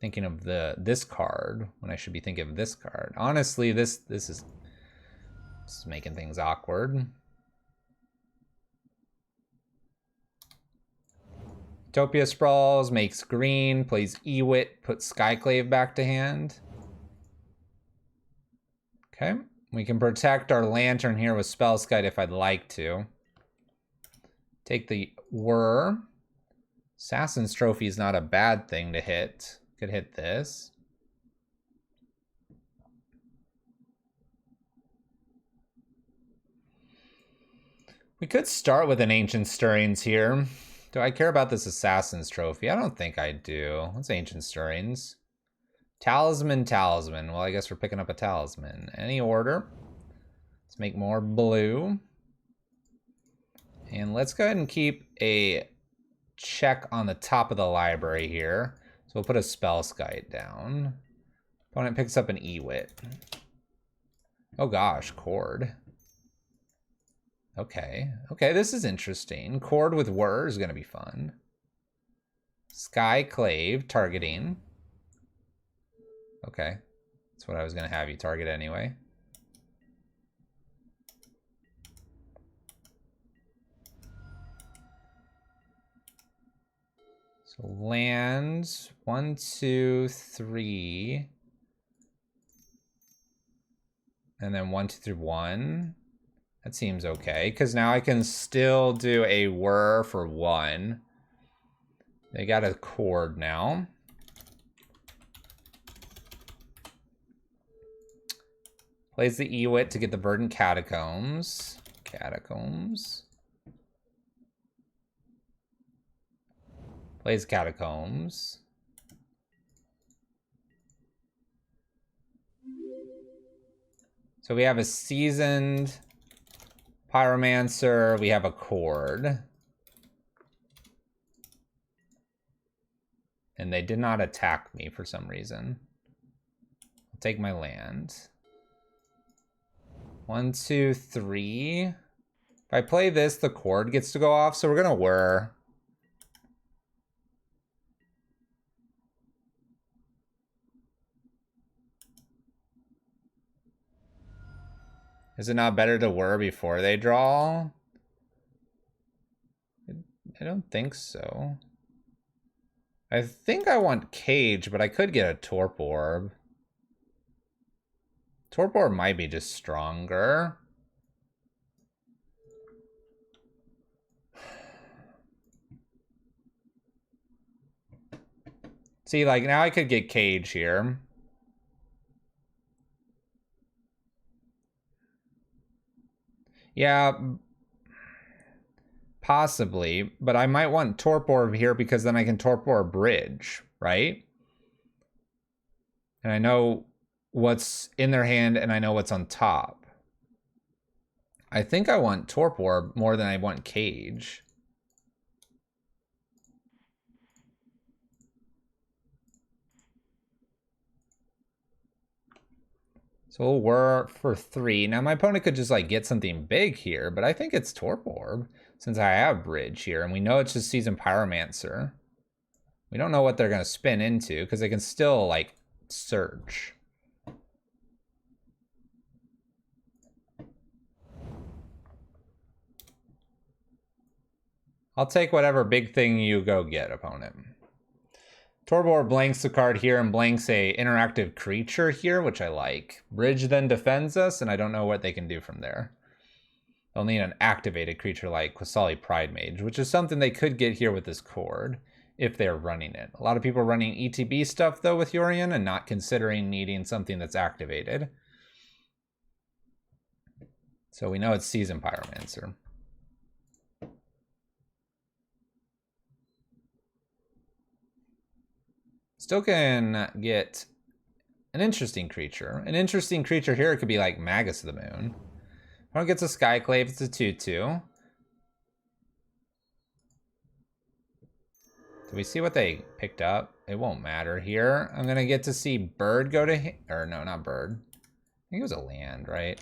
of this card when I should be thinking of this card. Honestly, this is making things awkward. Utopia Sprawls, makes green, plays Ewit, puts Skyclave back to hand. Okay, we can protect our Lantern here with Spellskite if I'd like to. Take the Whir. Assassin's Trophy is not a bad thing to hit. Could hit this. We could start with an Ancient Stirrings here. Do I care about this Assassin's Trophy? I don't think I do. What's Ancient Stirrings? Talisman. Well, I guess we're picking up a Talisman. Any order. Let's make more blue. And let's go ahead and keep a check on the top of the library here. So we'll put a Spellskite down. Opponent picks up an Ewit. Oh gosh, Chord. Okay, this is interesting. Chord with Whir is gonna be fun. Skyclave, targeting. Okay, that's what I was gonna have you target anyway. So lands, 1, 2, 3. And then 1, 2, 3, 1. That seems okay, because now I can still do a Whir for 1. They got a Chord now. Plays the Ewit to get the Verdant Catacombs. Plays Catacombs. So we have a Seasoned Pyromancer, we have a Chord. And they did not attack me for some reason. I'll take my land. 1, 2, 3. If I play this, the Chord gets to go off, so we're gonna Whir. Is it not better to Whir before they draw? I don't think so. I think I want Cage, but I could get a Torp Orb. Torp Orb might be just stronger. See, like, now I could get Cage here. Yeah, possibly, but I might want Torp Orb here because then I can Torp Orb Bridge, right? And I know what's in their hand, and I know what's on top. I think I want Torpor more than I want Cage. So we'll Whir for 3. Now my opponent could just like get something big here, but I think it's Torpor since I have Bridge here, and we know it's just Seasoned Pyromancer. We don't know what they're gonna spin into because they can still like search. I'll take whatever big thing you go get, opponent. Torpor blanks the card here and blanks a interactive creature here, which I like. Bridge then defends us, and I don't know what they can do from there. They'll need an activated creature like Qasali Pridemage, which is something they could get here with this cord if they're running it. A lot of people are running ETB stuff, though, with Yorion and not considering needing something that's activated. So we know it's Seasoned Pyromancer. Still can get an interesting creature. An interesting creature here could be like Magus of the Moon. Opponent gets a Skyclave, it's a 2/2. Do we see what they picked up? It won't matter here. I'm gonna get to see Bird go to, or no, not Bird. I think it was a land, right?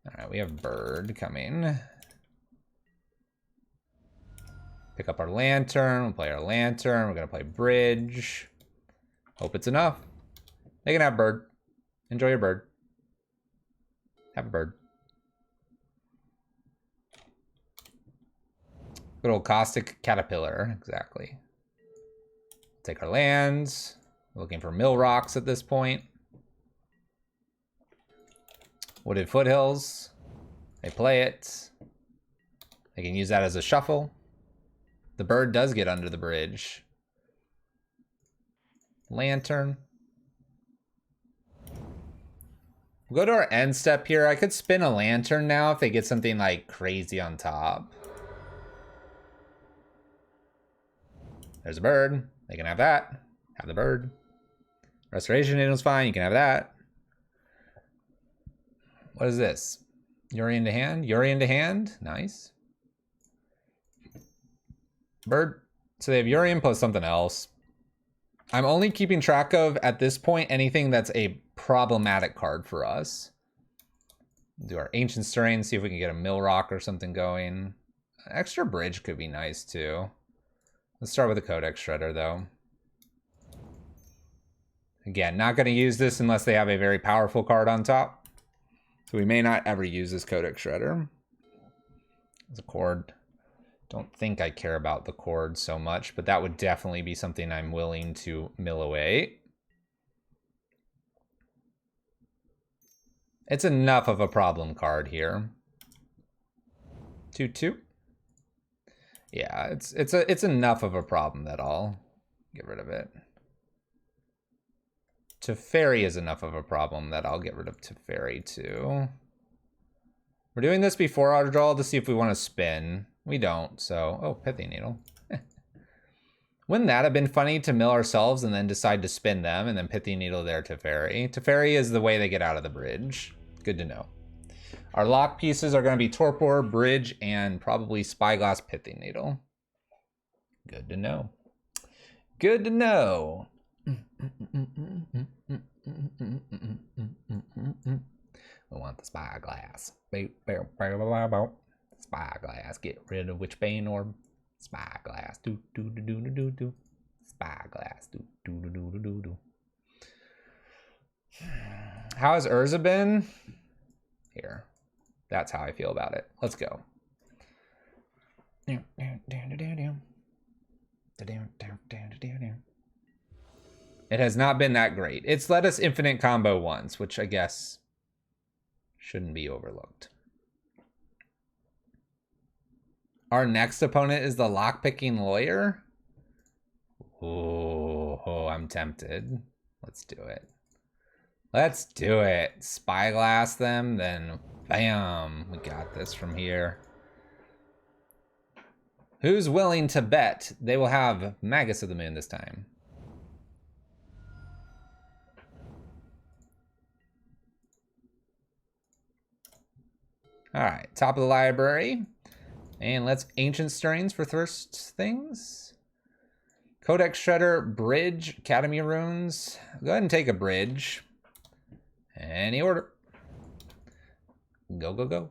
All right, we have Bird coming. Pick up our Lantern, we'll play our Lantern, we're gonna play Bridge. Hope it's enough. They can have Bird. Enjoy your Bird. Have a Bird. Good old Caustic Caterpillar, exactly. Take our lands. We're looking for Mill Rocks at this point. Wooded Foothills. They play it. They can use that as a shuffle. The Bird does get under the bridge. Lantern. We'll go to our end step here. I could spin a Lantern now if they get something like crazy on top. There's a Bird. They can have that. Have the Bird. Restoration Needle's fine. You can have that. What is this? Yorion to hand? Yorion to hand? Nice. Bird. So they have Yorion plus something else. I'm only keeping track of, at this point, anything that's a problematic card for us. Do our Ancient Stirring, see if we can get a Mill Rock or something going. Extra Bridge could be nice, too. Let's start with the Codex Shredder, though. Again, not going to use this unless they have a very powerful card on top. So we may not ever use this Codex Shredder. As a cord. Don't think I care about the cord so much, but that would definitely be something I'm willing to mill away. It's enough of a problem card here. 2/2. Yeah, it's enough of a problem that I'll get rid of it. Teferi is enough of a problem that I'll get rid of Teferi too. We're doing this before our draw to see if we want to spin. We don't, so... Oh, Pithy Needle. Wouldn't that have been funny to mill ourselves and then decide to spin them and then Pithy Needle their Teferi? Teferi is the way they get out of the bridge. Good to know. Our lock pieces are going to be Torpor, Bridge, and probably Spyglass Pithy Needle. Good to know. Good to know. We want the Spyglass. Spyglass, get rid of Witchbane Orb. Spyglass, do do do do do do. Spyglass, do do do do do do. How has Urza been? Here. That's how I feel about it. Let's go. It has not been that great. It's let us infinite combo once, which I guess shouldn't be overlooked. Our next opponent is the lockpicking lawyer. Oh, I'm tempted. Let's do it. Let's do it. Spyglass them, then bam. We got this from here. Who's willing to bet they will have Magus of the Moon this time? All right, top of the library. And let's Ancient Stirrings for first things. Codex Shredder, Bridge, Academy Runes. Go ahead and take a Bridge. Any order. Go, go, go.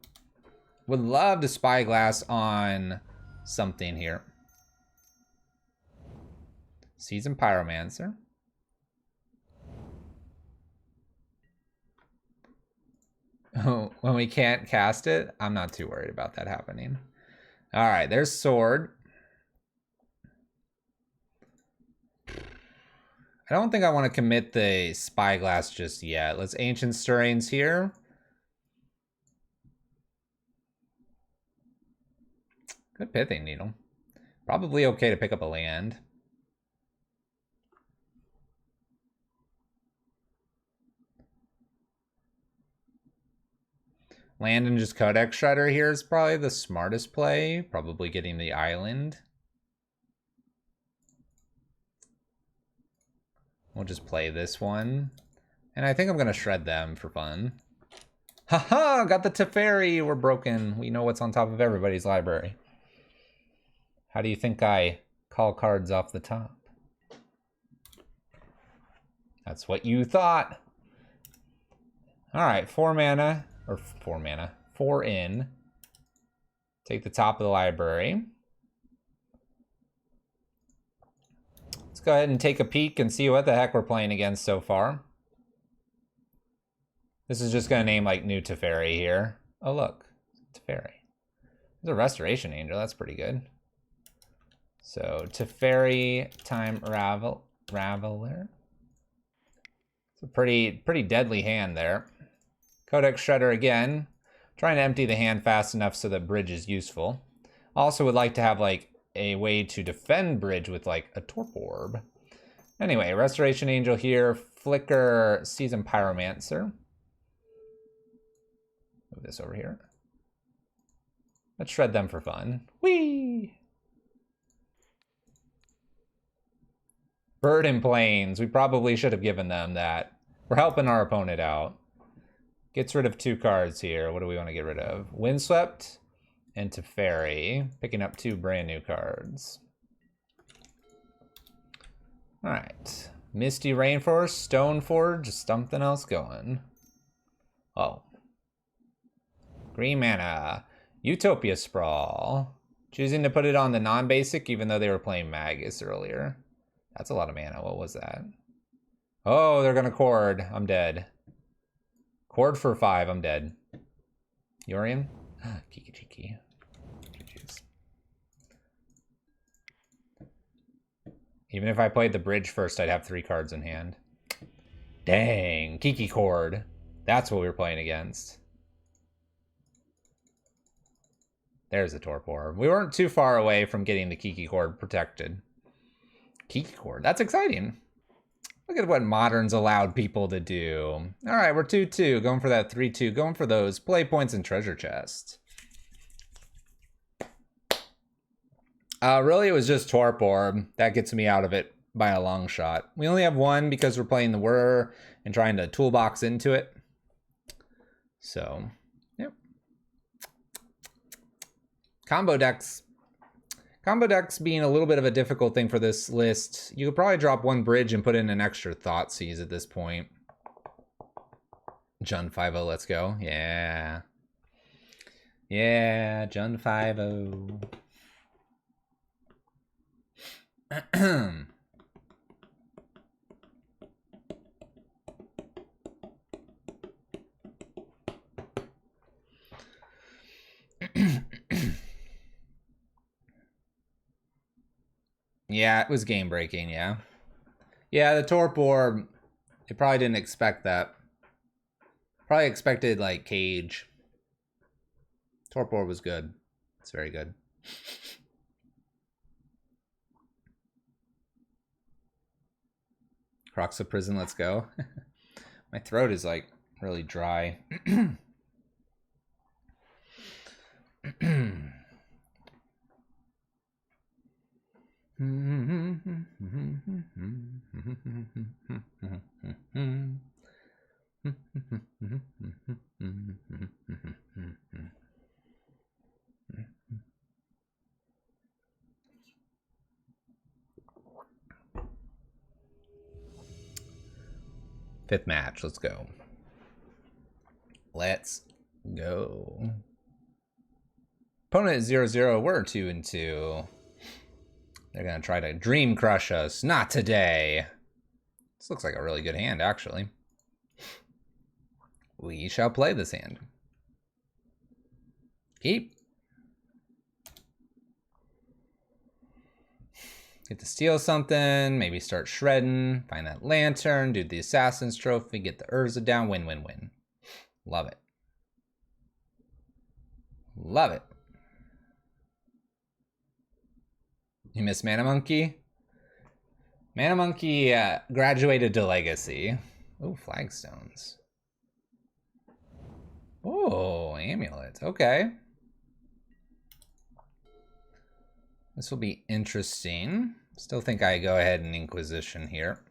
Would love to Spyglass on something here. Seasoned Pyromancer. Oh, when we can't cast it, I'm not too worried about that happening. All right, there's Sword. I don't think I want to commit the Spyglass just yet. Let's Ancient Stirrings here. Good Pithing Needle. Probably okay to pick up a land. Land and just Codex Shredder here is probably the smartest play. Probably getting the island. We'll just play this one. And I think I'm going to shred them for fun. Haha, got the Teferi. We're broken. We know what's on top of everybody's library. How do you think I call cards off the top? That's what you thought. All right, 4 mana. Or 4 mana. 4 in. Take the top of the library. Let's go ahead and take a peek and see what the heck we're playing against so far. This is just going to name like new Teferi here. Oh, look. Teferi. There's a Restoration Angel. That's pretty good. So, Teferi time Raveler. It's a pretty deadly hand there. Codex Shredder again. Trying to empty the hand fast enough so that Bridge is useful. Also would like to have like a way to defend Bridge with like a Torp Orb. Anyway, Restoration Angel here. Flicker Seasoned Pyromancer. Move this over here. Let's shred them for fun. Whee! Bird and Plains. We probably should have given them that. We're helping our opponent out. Gets rid of 2 cards here. What do we want to get rid of? Windswept and Teferi. Picking up 2 brand new cards. All right. Misty Rainforest, Stoneforge, something else going. Oh. Green mana. Utopia Sprawl. Choosing to put it on the non-basic even though they were playing Magus earlier. That's a lot of mana. What was that? Oh, they're going to Cord. I'm dead. Cord for 5. I'm dead. Yorian? Kiki Chiki. Even if I played the Bridge first, I'd have 3 cards in hand. Dang. Kiki Cord. That's what we were playing against. There's the Torp Orb. We weren't too far away from getting the Kiki Cord protected. Kiki Cord. That's exciting. Look at what Modern's allowed people to do. All right, we're 2-2. Going for that 3-2. Going for those play points and treasure chests. Really, it was just Torp Orb. That gets me out of it by a long shot. We only have 1 because we're playing the Whir and trying to toolbox into it. So, yep. Combo decks. Combo decks being a little bit of a difficult thing for this list. You could probably drop 1 Bridge and put in an extra Thoughtseize at this point. Jund 5-0, let's go. Yeah. Yeah, Jund 5-0. Yeah, it was game breaking, yeah. Yeah, the Torp Orb, they probably didn't expect that. Probably expected like Cage. Torp Orb was good. It's very good. Crocs of Prison, let's go. My throat is like really dry. Fifth match. Let's go. Let's go. Opponent 0-0. We're 2-2. They're going to try to dream crush us. Not today. This looks like a really good hand, actually. We shall play this hand. Keep. Get to steal something, maybe start shredding, find that lantern, do the Assassin's Trophy, get the Urza down, win, win, win. Love it. Love it. You miss Mana Monkey? Mana Monkey graduated to Legacy. Oh, flagstones. Oh, amulet. Okay. This will be interesting. Still think I go ahead and Inquisition here.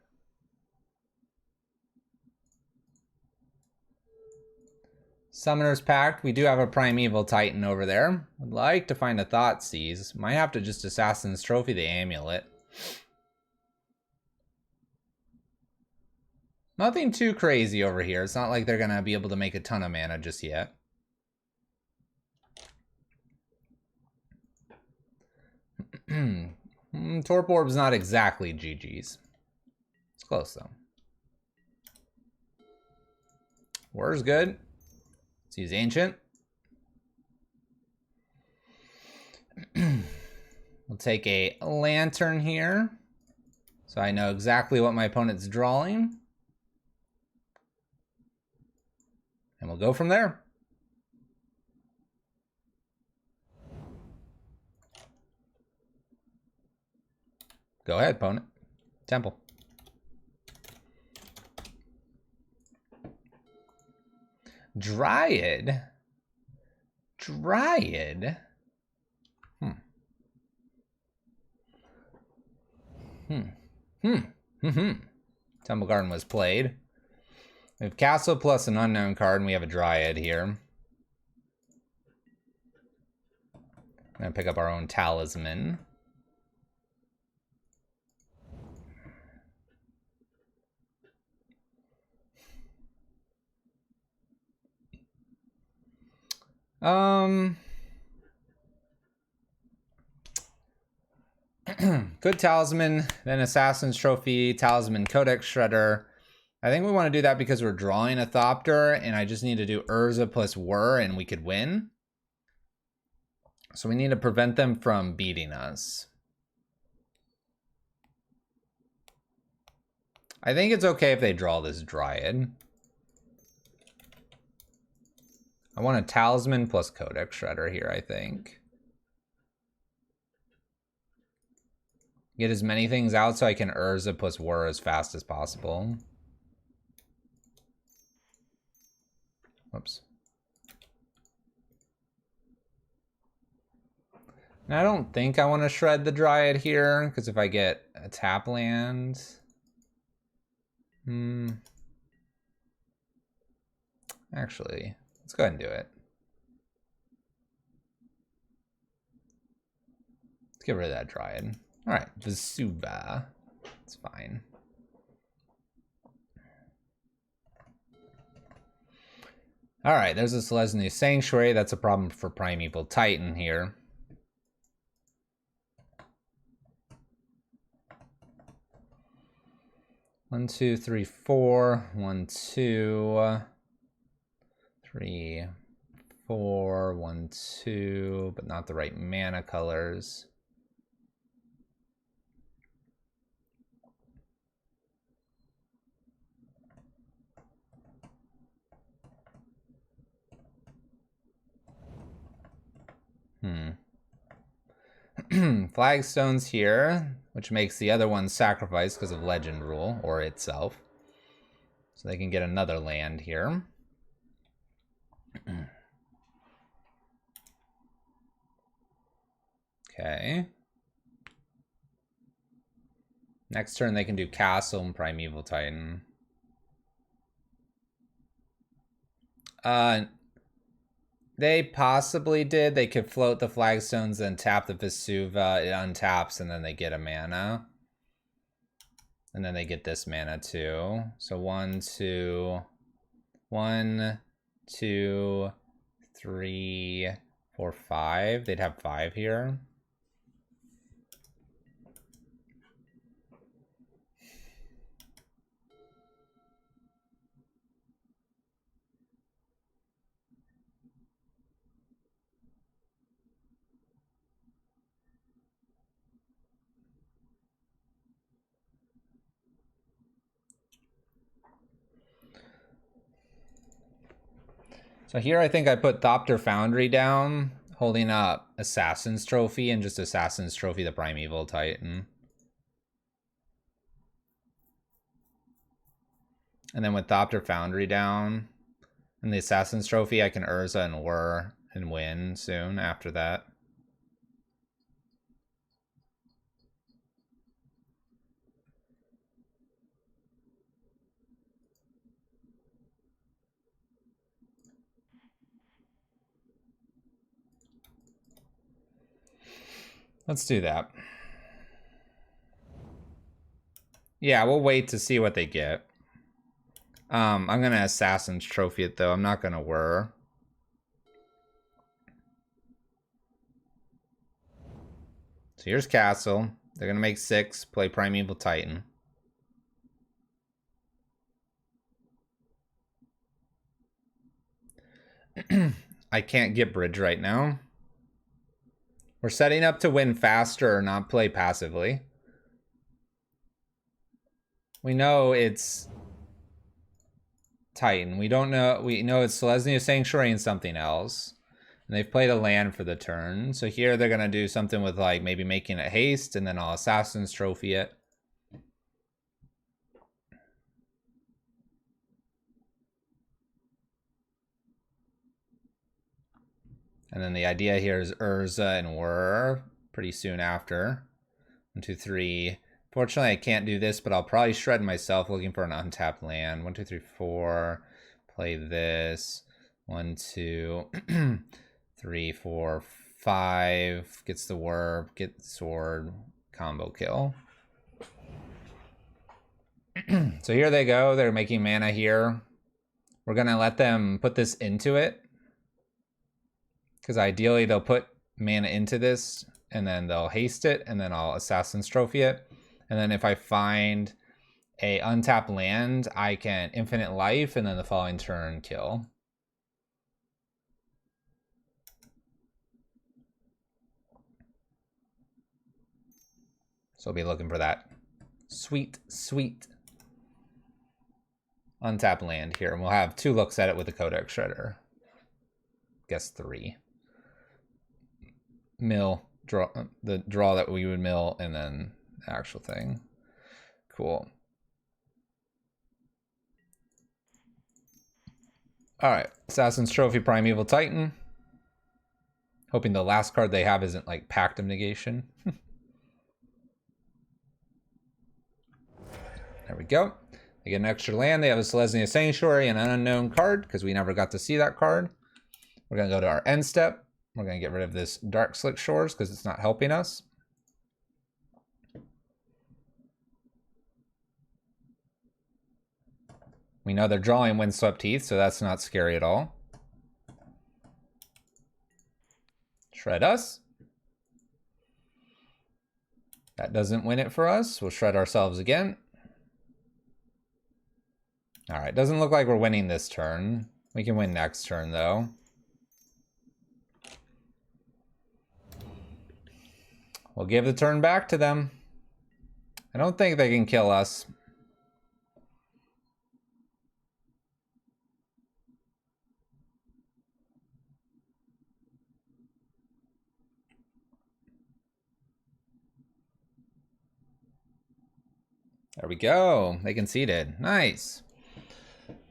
Summoner's Pact. We do have a Primeval Titan over there. Would like to find a Thoughtseize. Might have to just Assassin's Trophy the amulet. Nothing too crazy over here. It's not like they're going to be able to make a ton of mana just yet. Torp Orb's not exactly GG's. It's close though. Whir's good. Let's use Ancient. We'll take a Lantern here, so I know exactly what my opponent's drawing. And we'll go from there. Go ahead, opponent. Temple. Dryad. Dryad. Temple Garden was played. We have Castle plus an unknown card, and we have a Dryad here. I'm gonna pick up our own Talisman. Good Talisman, then Assassin's Trophy, Talisman Codex Shredder. I think we want to do that because we're drawing a Thopter, and I just need to do Urza plus Whir, and we could win. So we need to prevent them from beating us. I think it's okay if they draw this Dryad. I want a Talisman plus Codex Shredder here, I think. Get as many things out so I can Urza plus Whir as fast as possible. Whoops. And I don't think I want to shred the Dryad here, because if I get a tap land... Actually, let's go ahead and do it. Let's get rid of that Dryad. Alright, Vesuva. It's fine. Alright, there's a Selesnya Sanctuary. That's a problem for Primeval Titan here. One, two, three, four. 1, 2, 3, 4. 1, 2, but not the right mana colors. Flagstones here, which makes the other one sacrifice because of legend rule, or itself. So they can get another land here. Okay. Next turn they can do Castle and Primeval Titan. They possibly did. They could float the Flagstones and tap the Vesuva. It untaps and then they get a mana. And then they get this mana too. So 1, 2, 1, 2, 3, 4, 5. They'd have 5 here. So here I think I put Thopter Foundry down, holding up Assassin's Trophy and just Assassin's Trophy the Primeval Titan. And then with Thopter Foundry down and the Assassin's Trophy, I can Urza and Whir and win soon after that. Let's do that. Yeah, we'll wait to see what they get. I'm gonna Assassin's Trophy it though. I'm not gonna Whir. So here's Castle. They're gonna make 6, play Primeval Titan. I can't get bridge right now. We're setting up to win faster, not play passively. We know it's Titan. We don't know. We know it's Selesnya Sanctuary and something else. And they've played a land for the turn. So here they're going to do something with like maybe making it haste and then I'll Assassin's Trophy it. And then the idea here is Urza and Whir pretty soon after. 1, 2, 3. Fortunately, I can't do this, but I'll probably shred myself looking for an untapped land. 1, 2, 3, 4. Play this. 1, 2, 3, 4, 5. Gets the Whir, get the sword, combo kill. So here they go. They're making mana here. We're going to let them put this into it. Because ideally they'll put mana into this and then they'll haste it and then I'll Assassin's Trophy it. And then if I find a untapped land, I can infinite life and then the following turn kill. So we'll be looking for that sweet, sweet untapped land here. And we'll have 2 looks at it with the Codex Shredder. Guess 3. Mill, draw the draw that we would mill, and then the actual thing. Cool. All right, Assassin's Trophy Primeval Titan. Hoping the last card they have isn't like Pact of Negation. There we go. They get an extra land. They have a Selesnya Sanctuary and an unknown card because we never got to see that card. We're gonna go to our end step. We're going to get rid of this Dark Slick Shores because it's not helping us. We know they're drawing Windswept Heath, so that's not scary at all. Shred us. That doesn't win it for us. We'll shred ourselves again. All right, doesn't look like we're winning this turn. We can win next turn, though. We'll give the turn back to them. I don't think they can kill us. There we go. They conceded. Nice.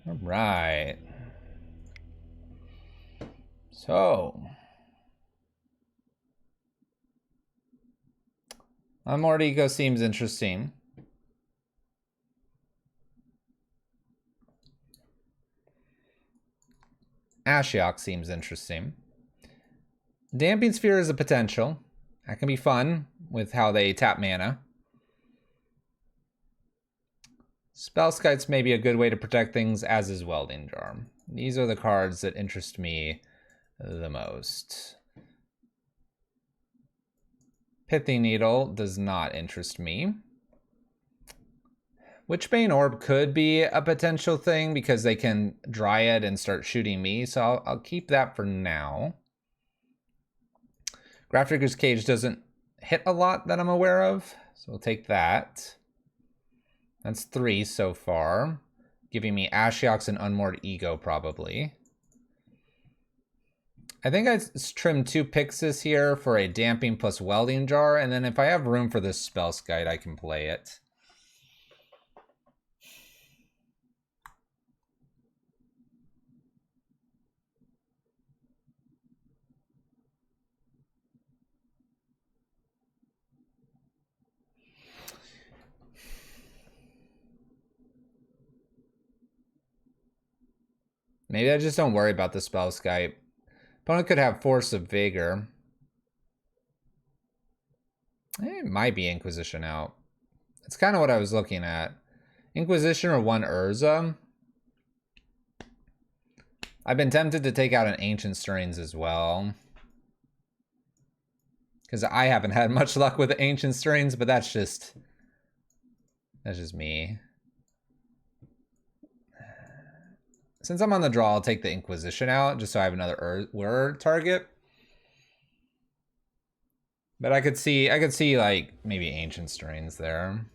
All right. So Unmoored Ego seems interesting. Ashiok seems interesting. Damping Sphere is a potential. That can be fun with how they tap mana. Spellskite's maybe a good way to protect things, as is Welding Jar. These are the cards that interest me the most. Pithy Needle does not interest me. Witchbane Orb could be a potential thing because they can Dryad and start shooting me, so I'll keep that for now. Grafdigger's Cage doesn't hit a lot that I'm aware of, so we'll take that. That's 3 so far, giving me Ashiok's and Unmoored Ego probably. I think I trimmed 2 Pixis here for a Damping plus Welding Jar, and then if I have room for this Spellskite, I can play it. Maybe I just don't worry about the Spellskite. Opponent could have Force of Vigor. It might be Inquisition out. That's kind of what I was looking at. Inquisition or 1 Urza. I've been tempted to take out an Ancient Stirrings as well, because I haven't had much luck with Ancient Stirrings, but that's just me. Since I'm on the draw, I'll take the Inquisition out just so I have another Whir target. But I could see like maybe Ancient Stirrings there.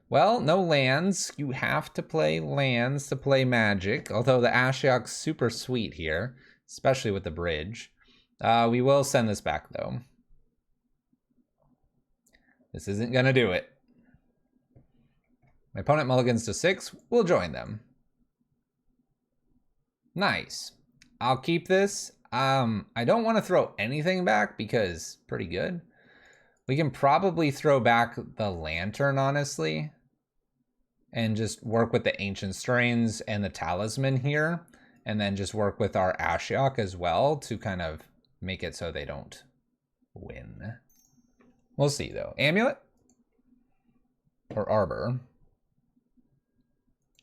Well, no lands. You have to play lands to play Magic, although the Ashiok's super sweet here, especially with the bridge. We will send this back though. This isn't gonna do it. My opponent mulligans to 6. We'll join them. Nice. I'll keep this. I don't want to throw anything back because pretty good. We can probably throw back the Lantern, honestly, and just work with the Ancient Stirrings and the Talisman here, and then just work with our Ashiok as well to kind of make it so they don't win. We'll see, though. Amulet or Arbor?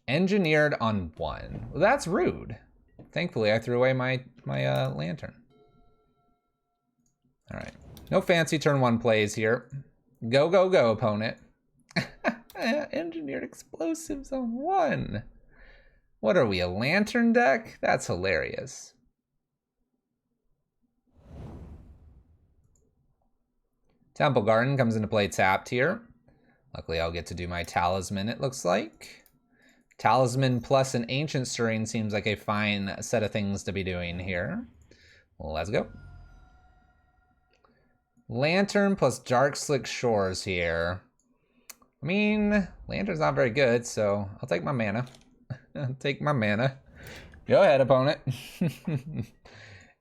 Engineered on 1. Well, that's rude. Thankfully, I threw away my Lantern. All right. No fancy turn 1 plays here. Go, go, go, opponent. Engineered Explosives on 1. What are we, a Lantern deck? That's hilarious. Temple Garden comes into play tapped here. Luckily, I'll get to do my Talisman, it looks like. Talisman plus an Ancient Stirring seems like a fine set of things to be doing here. Let's go. Lantern plus Dark Slick Shores here. I mean, Lantern's not very good, so I'll take my mana. I'll take my mana. Go ahead, opponent.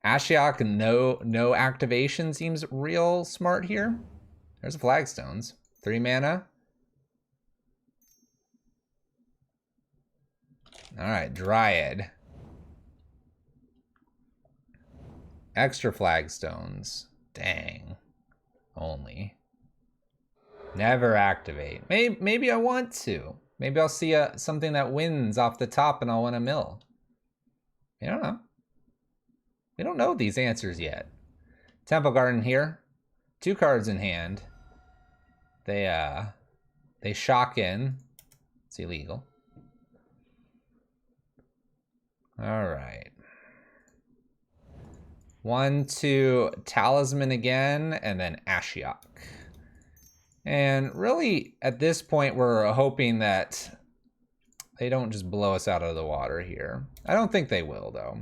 Ashiok, no activation seems real smart here. There's the Flagstones. 3 mana. All right, Dryad. Extra Flagstones. Dang. Only. Never activate. Maybe I want to. Maybe I'll see something that wins off the top and I'll want to mill. I don't know. We don't know these answers yet. Temple Garden here. 2 cards in hand. They shock in. It's illegal. All right. 1, 2, Talisman again, and then Ashiok. And really, at this point, we're hoping that they don't just blow us out of the water here. I don't think they will, though.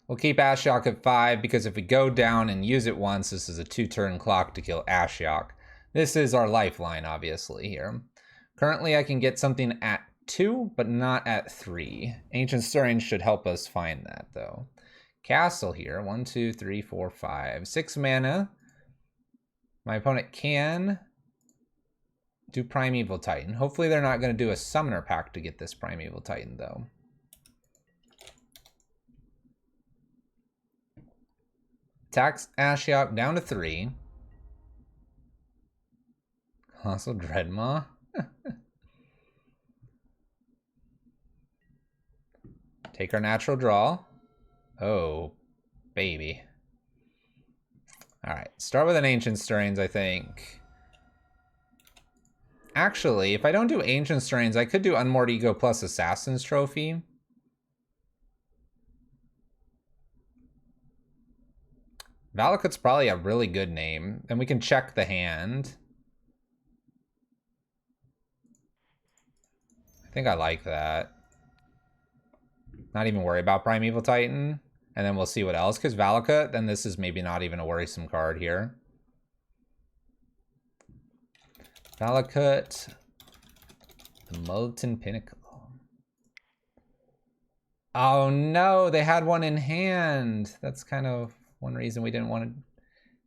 We'll keep Ashiok at 5, because if we go down and use it once, this is a 2-turn clock to kill Ashiok. This is our lifeline, obviously, here. Currently, I can get something at 2, but not at 3. Ancient Stirring should help us find that, though. Castle here. 1, 2, 3, 4, 5. 6 mana. My opponent can do Primeval Titan. Hopefully they're not going to do a Summoner Pact to get this Primeval Titan, though. Attacks Ashiok down to 3. Colossal Dreadmaw. Take our natural draw. Oh, baby. All right, start with an Ancient Stirrings, I think. Actually, if I don't do Ancient Stirrings, I could do Unmoored Ego plus Assassin's Trophy. Valakut's probably a really good name. Then we can check the hand. I think I like that. Not even worry about Primeval Titan. And then we'll see what else. Because Valakut, then this is maybe not even a worrisome card here. Valakut. The Molten Pinnacle. Oh no, they had one in hand. That's kind of one reason we didn't want to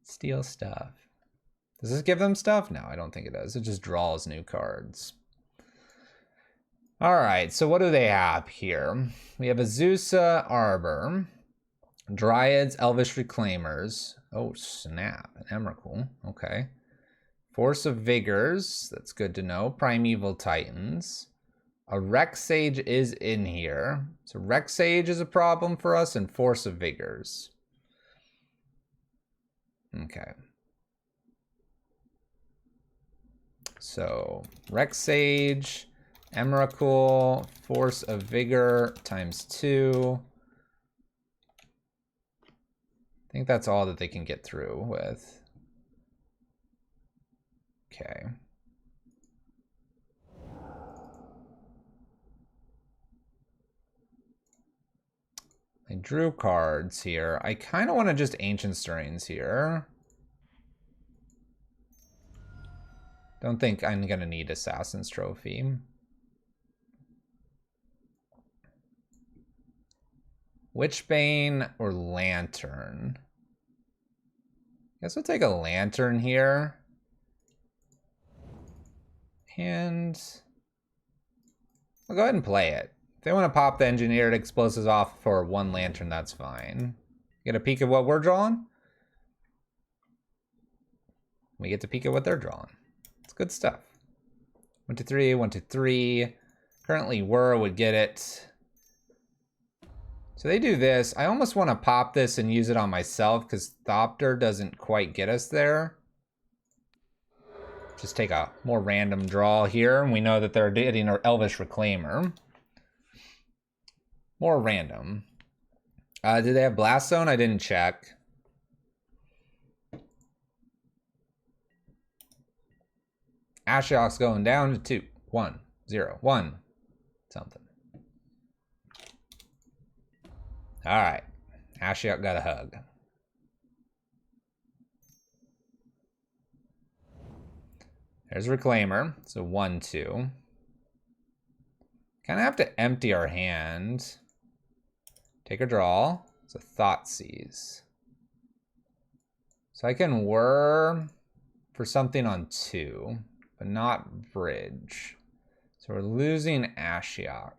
steal stuff. Does this give them stuff? No, I don't think it does. It just draws new cards. All right, so what do they have here? We have Azusa Arbor, Dryads, Elvish Reclaimers. Oh, snap, an Emrakul, okay. Force of Vigors, that's good to know. Primeval Titans. A Rex Sage is in here. So Rex Sage is a problem for us, and Force of Vigors. Okay. So Rex Sage, Emrakul, Force of Vigor ×2. I think that's all that they can get through with. Okay. I drew cards here. I kind of want to just Ancient Stirrings here. Don't think I'm going to need Assassin's Trophy. Witchbane or Lantern? Guess we'll take a Lantern here. And I'll go ahead and play it. If they want to pop the Engineered Explosives off for one Lantern, that's fine. Get a peek at what we're drawing? We get to peek at what they're drawing. It's good stuff. 1, 2, 3, 1, 2, 3. Currently, Whir would get it. So they do this. I almost want to pop this and use it on myself because Thopter doesn't quite get us there. Just take a more random draw here. And we know that they're getting our Elvish Reclaimer. More random. Do they have Blast Zone? I didn't check. Ashiok's going down to 2, 1, 0, 1. Something. All right. Ashiok got a hug. There's Reclaimer. So 1, 2. Kind of have to empty our hand. Take a draw. It's a Thoughtseize. So I can Whir for something on 2, but not Bridge. So we're losing Ashiok.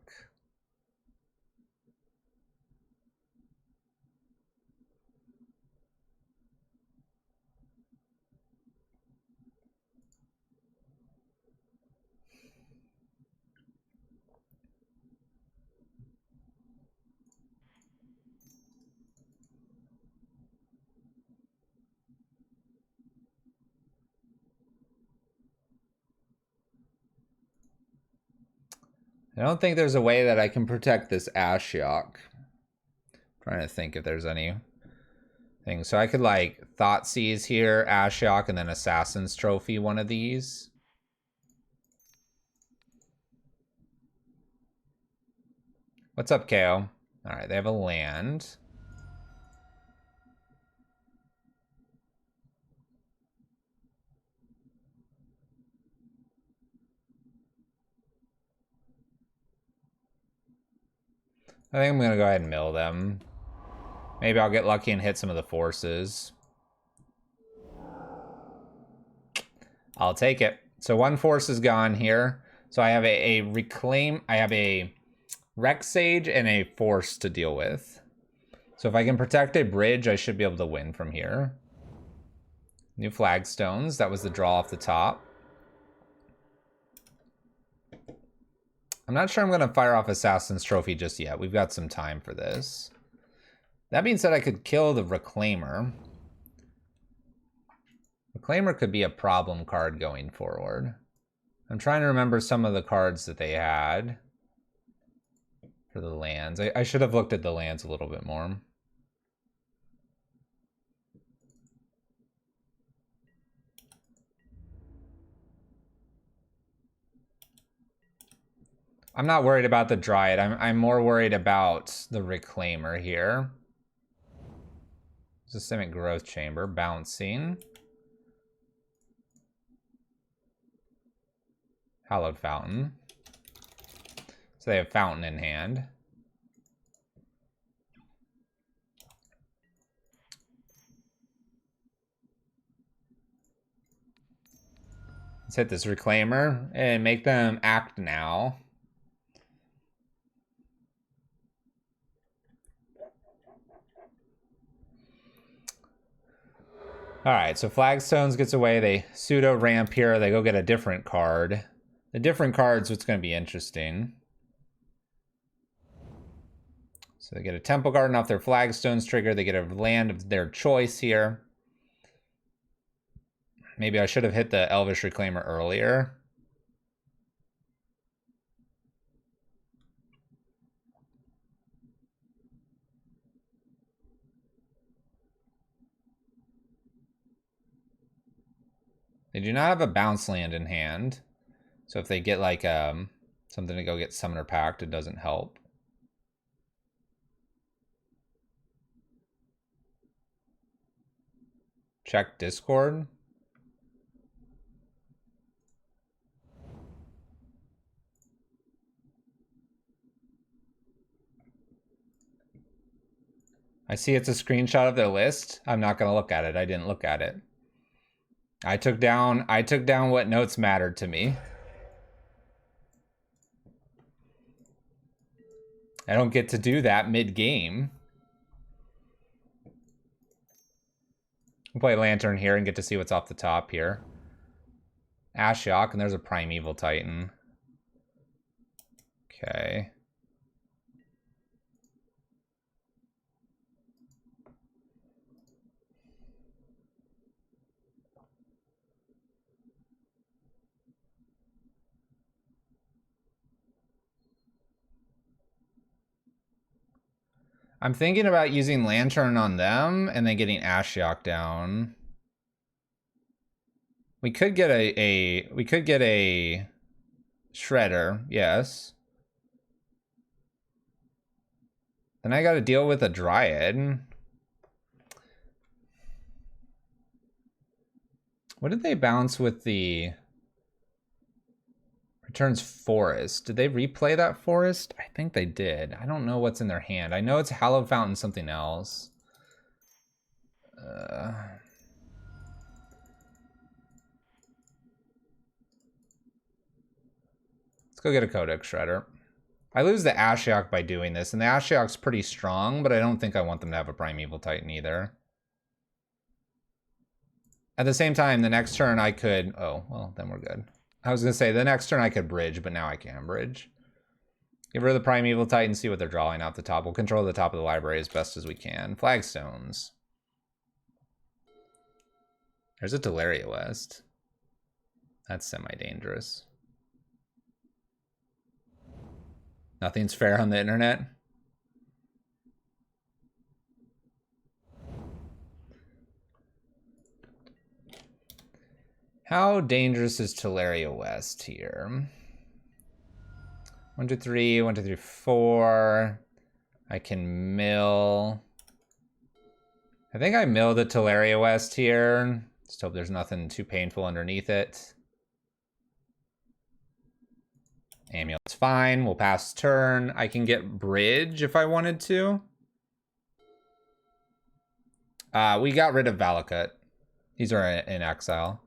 I don't think there's a way that I can protect this Ashiok. Trying to think if there's any thing. So I could like Thoughtseize here, Ashiok, and then Assassin's Trophy one of these. What's up, KO? All right, they have a land. I think I'm gonna go ahead and mill them. Maybe I'll get lucky and hit some of the forces. I'll take it. So one force is gone here. So I have a reclaim. I have a Rex Sage and a force to deal with. So if I can protect a bridge, I should be able to win from here. New flagstones. That was the draw off the top. I'm not sure I'm going to fire off Assassin's Trophy just yet. We've got some time for this. That being said, I could kill the Reclaimer. Reclaimer could be a problem card going forward. I'm trying to remember some of the cards that they had for the lands. I should have looked at the lands a little bit more. I'm not worried about the Dryad. I'm more worried about the Reclaimer here. Systemic Growth Chamber, bouncing. Hallowed Fountain. So they have Fountain in hand. Let's hit this Reclaimer and make them act now. All right, so Flagstones gets away. They pseudo ramp here. They go get a different card. The different card's what's going to be interesting. So they get a Temple Garden off their Flagstones trigger. They get a land of their choice here. Maybe I should have hit the Elvish Reclaimer earlier. They do not have a bounce land in hand. So if they get like something to go get Summoner Pact, it doesn't help. Check Discord. I see it's a screenshot of their list. I'm not going to look at it. I didn't look at it. I took down what notes mattered to me. I don't get to do that mid-game. We'll play Lantern here and get to see what's off the top here. Ashiok, and there's a Primeval Titan. Okay. I'm thinking about using Lantern on them and then getting Ashiok down. We could get a Shredder, yes. Then I got to deal with a Dryad. What did they bounce with the returns Forest? Did they replay that Forest? I think they did. I don't know what's in their hand. I know it's Hallowed Fountain something else. Let's go get a Codex Shredder. I lose the Ashiok by doing this, and the Ashiok's pretty strong, but I don't think I want them to have a Primeval Titan either. At the same time, the next turn I could... Oh, well, then we're good. I was going to say, the next turn I could bridge, but now I can't bridge. Give her the Primeval Titan, see what they're drawing out the top. We'll control the top of the library as best as we can. Flagstones. There's a Teleria West. That's semi-dangerous. Nothing's fair on the internet. How dangerous is Teleria West here? 1, 2, 3, 1, 2, 3, 4. I can mill. I think I mill the Teleria West here. Just hope there's nothing too painful underneath it. Amulet's fine. We'll pass turn. I can get bridge if I wanted to. We got rid of Valakut. These are in exile.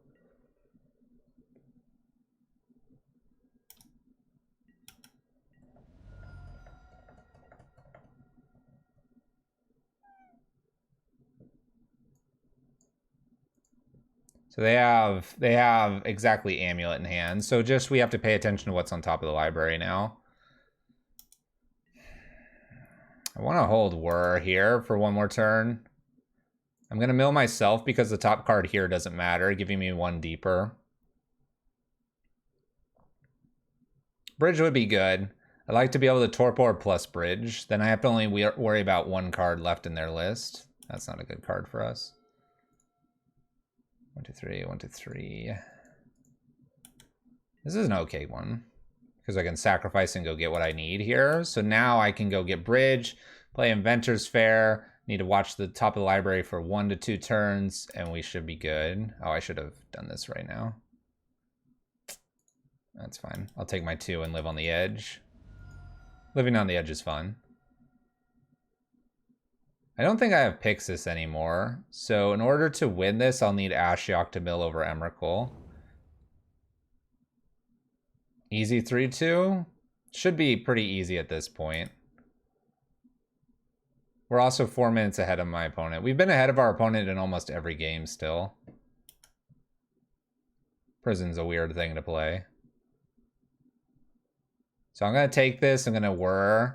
So they have exactly Amulet in hand. So just we have to pay attention to what's on top of the library now. I want to hold Whir here for one more turn. I'm going to mill myself because the top card here doesn't matter, giving me one deeper. Bridge would be good. I'd like to be able to torpor plus bridge. Then I have to only worry about one card left in their list. That's not a good card for us. 1, 2, 3, 1, 2, 3. This is an okay one because I can sacrifice and go get what I need here. So now I can go get bridge, play Inventor's Fair. Need to watch the top of the library for 1 to 2 turns, and we should be good. Oh, I should have done this right now. That's fine. I'll take my 2 and live on the edge. Living on the edge is fun. I don't think I have Pixis anymore. So in order to win this, I'll need Ashiok to mill over Emrakul. Easy 3-2. Should be pretty easy at this point. We're also 4 minutes ahead of my opponent. We've been ahead of our opponent in almost every game still. Prison's a weird thing to play. So I'm going to take this. I'm going to Whir.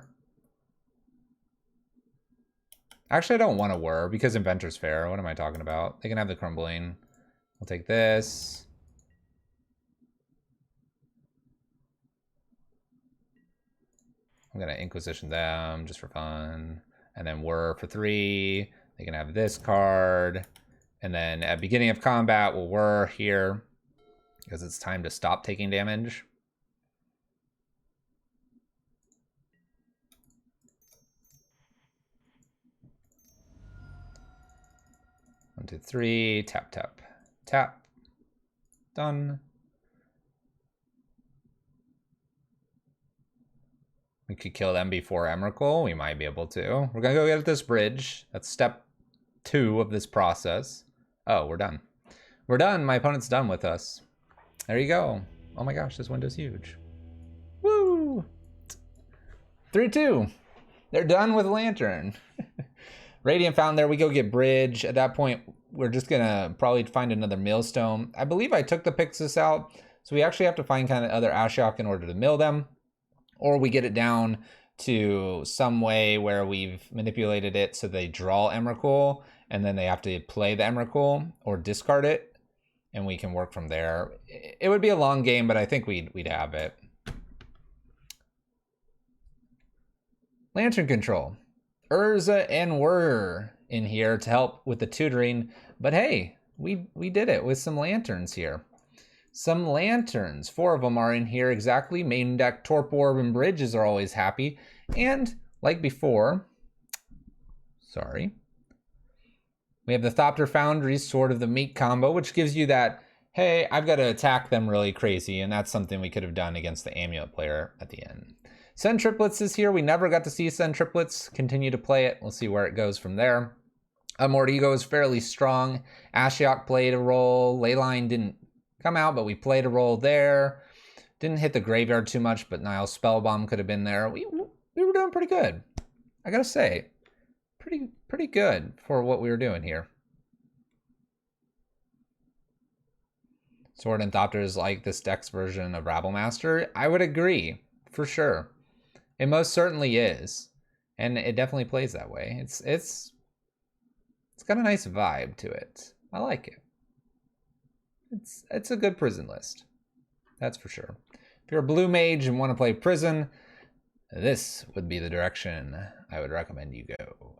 Actually, I don't want to Whir because Inventor's Fair. What am I talking about? They can have the Crumbling. I'll take this. I'm going to Inquisition them just for fun. And then Whir for 3. They can have this card. And then at beginning of combat, we'll Whir here because it's time to stop taking damage. One, 2, 3. Tap, tap, tap. Done. We could kill them before Emrakul. We might be able to. We're going to go get this bridge. That's step 2 of this process. Oh, we're done. We're done. My opponent's done with us. There you go. Oh my gosh, this window's huge. Woo! 3-2. They're done with Lantern. Radiant Fountain, there we go get bridge. At that point, we're just going to probably find another Millstone. I believe I took the Pixis out, so we actually have to find kind of other Ashiok in order to mill them. Or we get it down to some way where we've manipulated it so they draw Emrakul, and then they have to play the Emrakul or discard it, and we can work from there. It would be a long game, but I think we'd have it. Lantern control. Urza and Whir in here to help with the tutoring, but hey, we did it with some lanterns here. Some lanterns, 4 of them are in here exactly. Main deck, Torpor and Bridges are always happy. And like before, sorry, we have the Thopter Foundry, Sword of the Meek combo, which gives you that, hey, I've got to attack them really crazy, and that's something we could have done against the Amulet player at the end. Sen Triplets is here. We never got to see Sen Triplets. Continue to play it. We'll see where it goes from there. Mordigo is fairly strong. Ashiok played a role. Leyline didn't come out, but we played a role there. Didn't hit the graveyard too much, but Nile Spellbomb could have been there. We were doing pretty good. I gotta say, pretty good for what we were doing here. Sword and Thopter is like this deck's version of Rabblemaster. I would agree, for sure. It most certainly is, and it definitely plays that way. It's got a nice vibe to it. I like it. It's a good prison list. That's for sure. If you're a blue mage and want to play prison, this would be the direction I would recommend you go.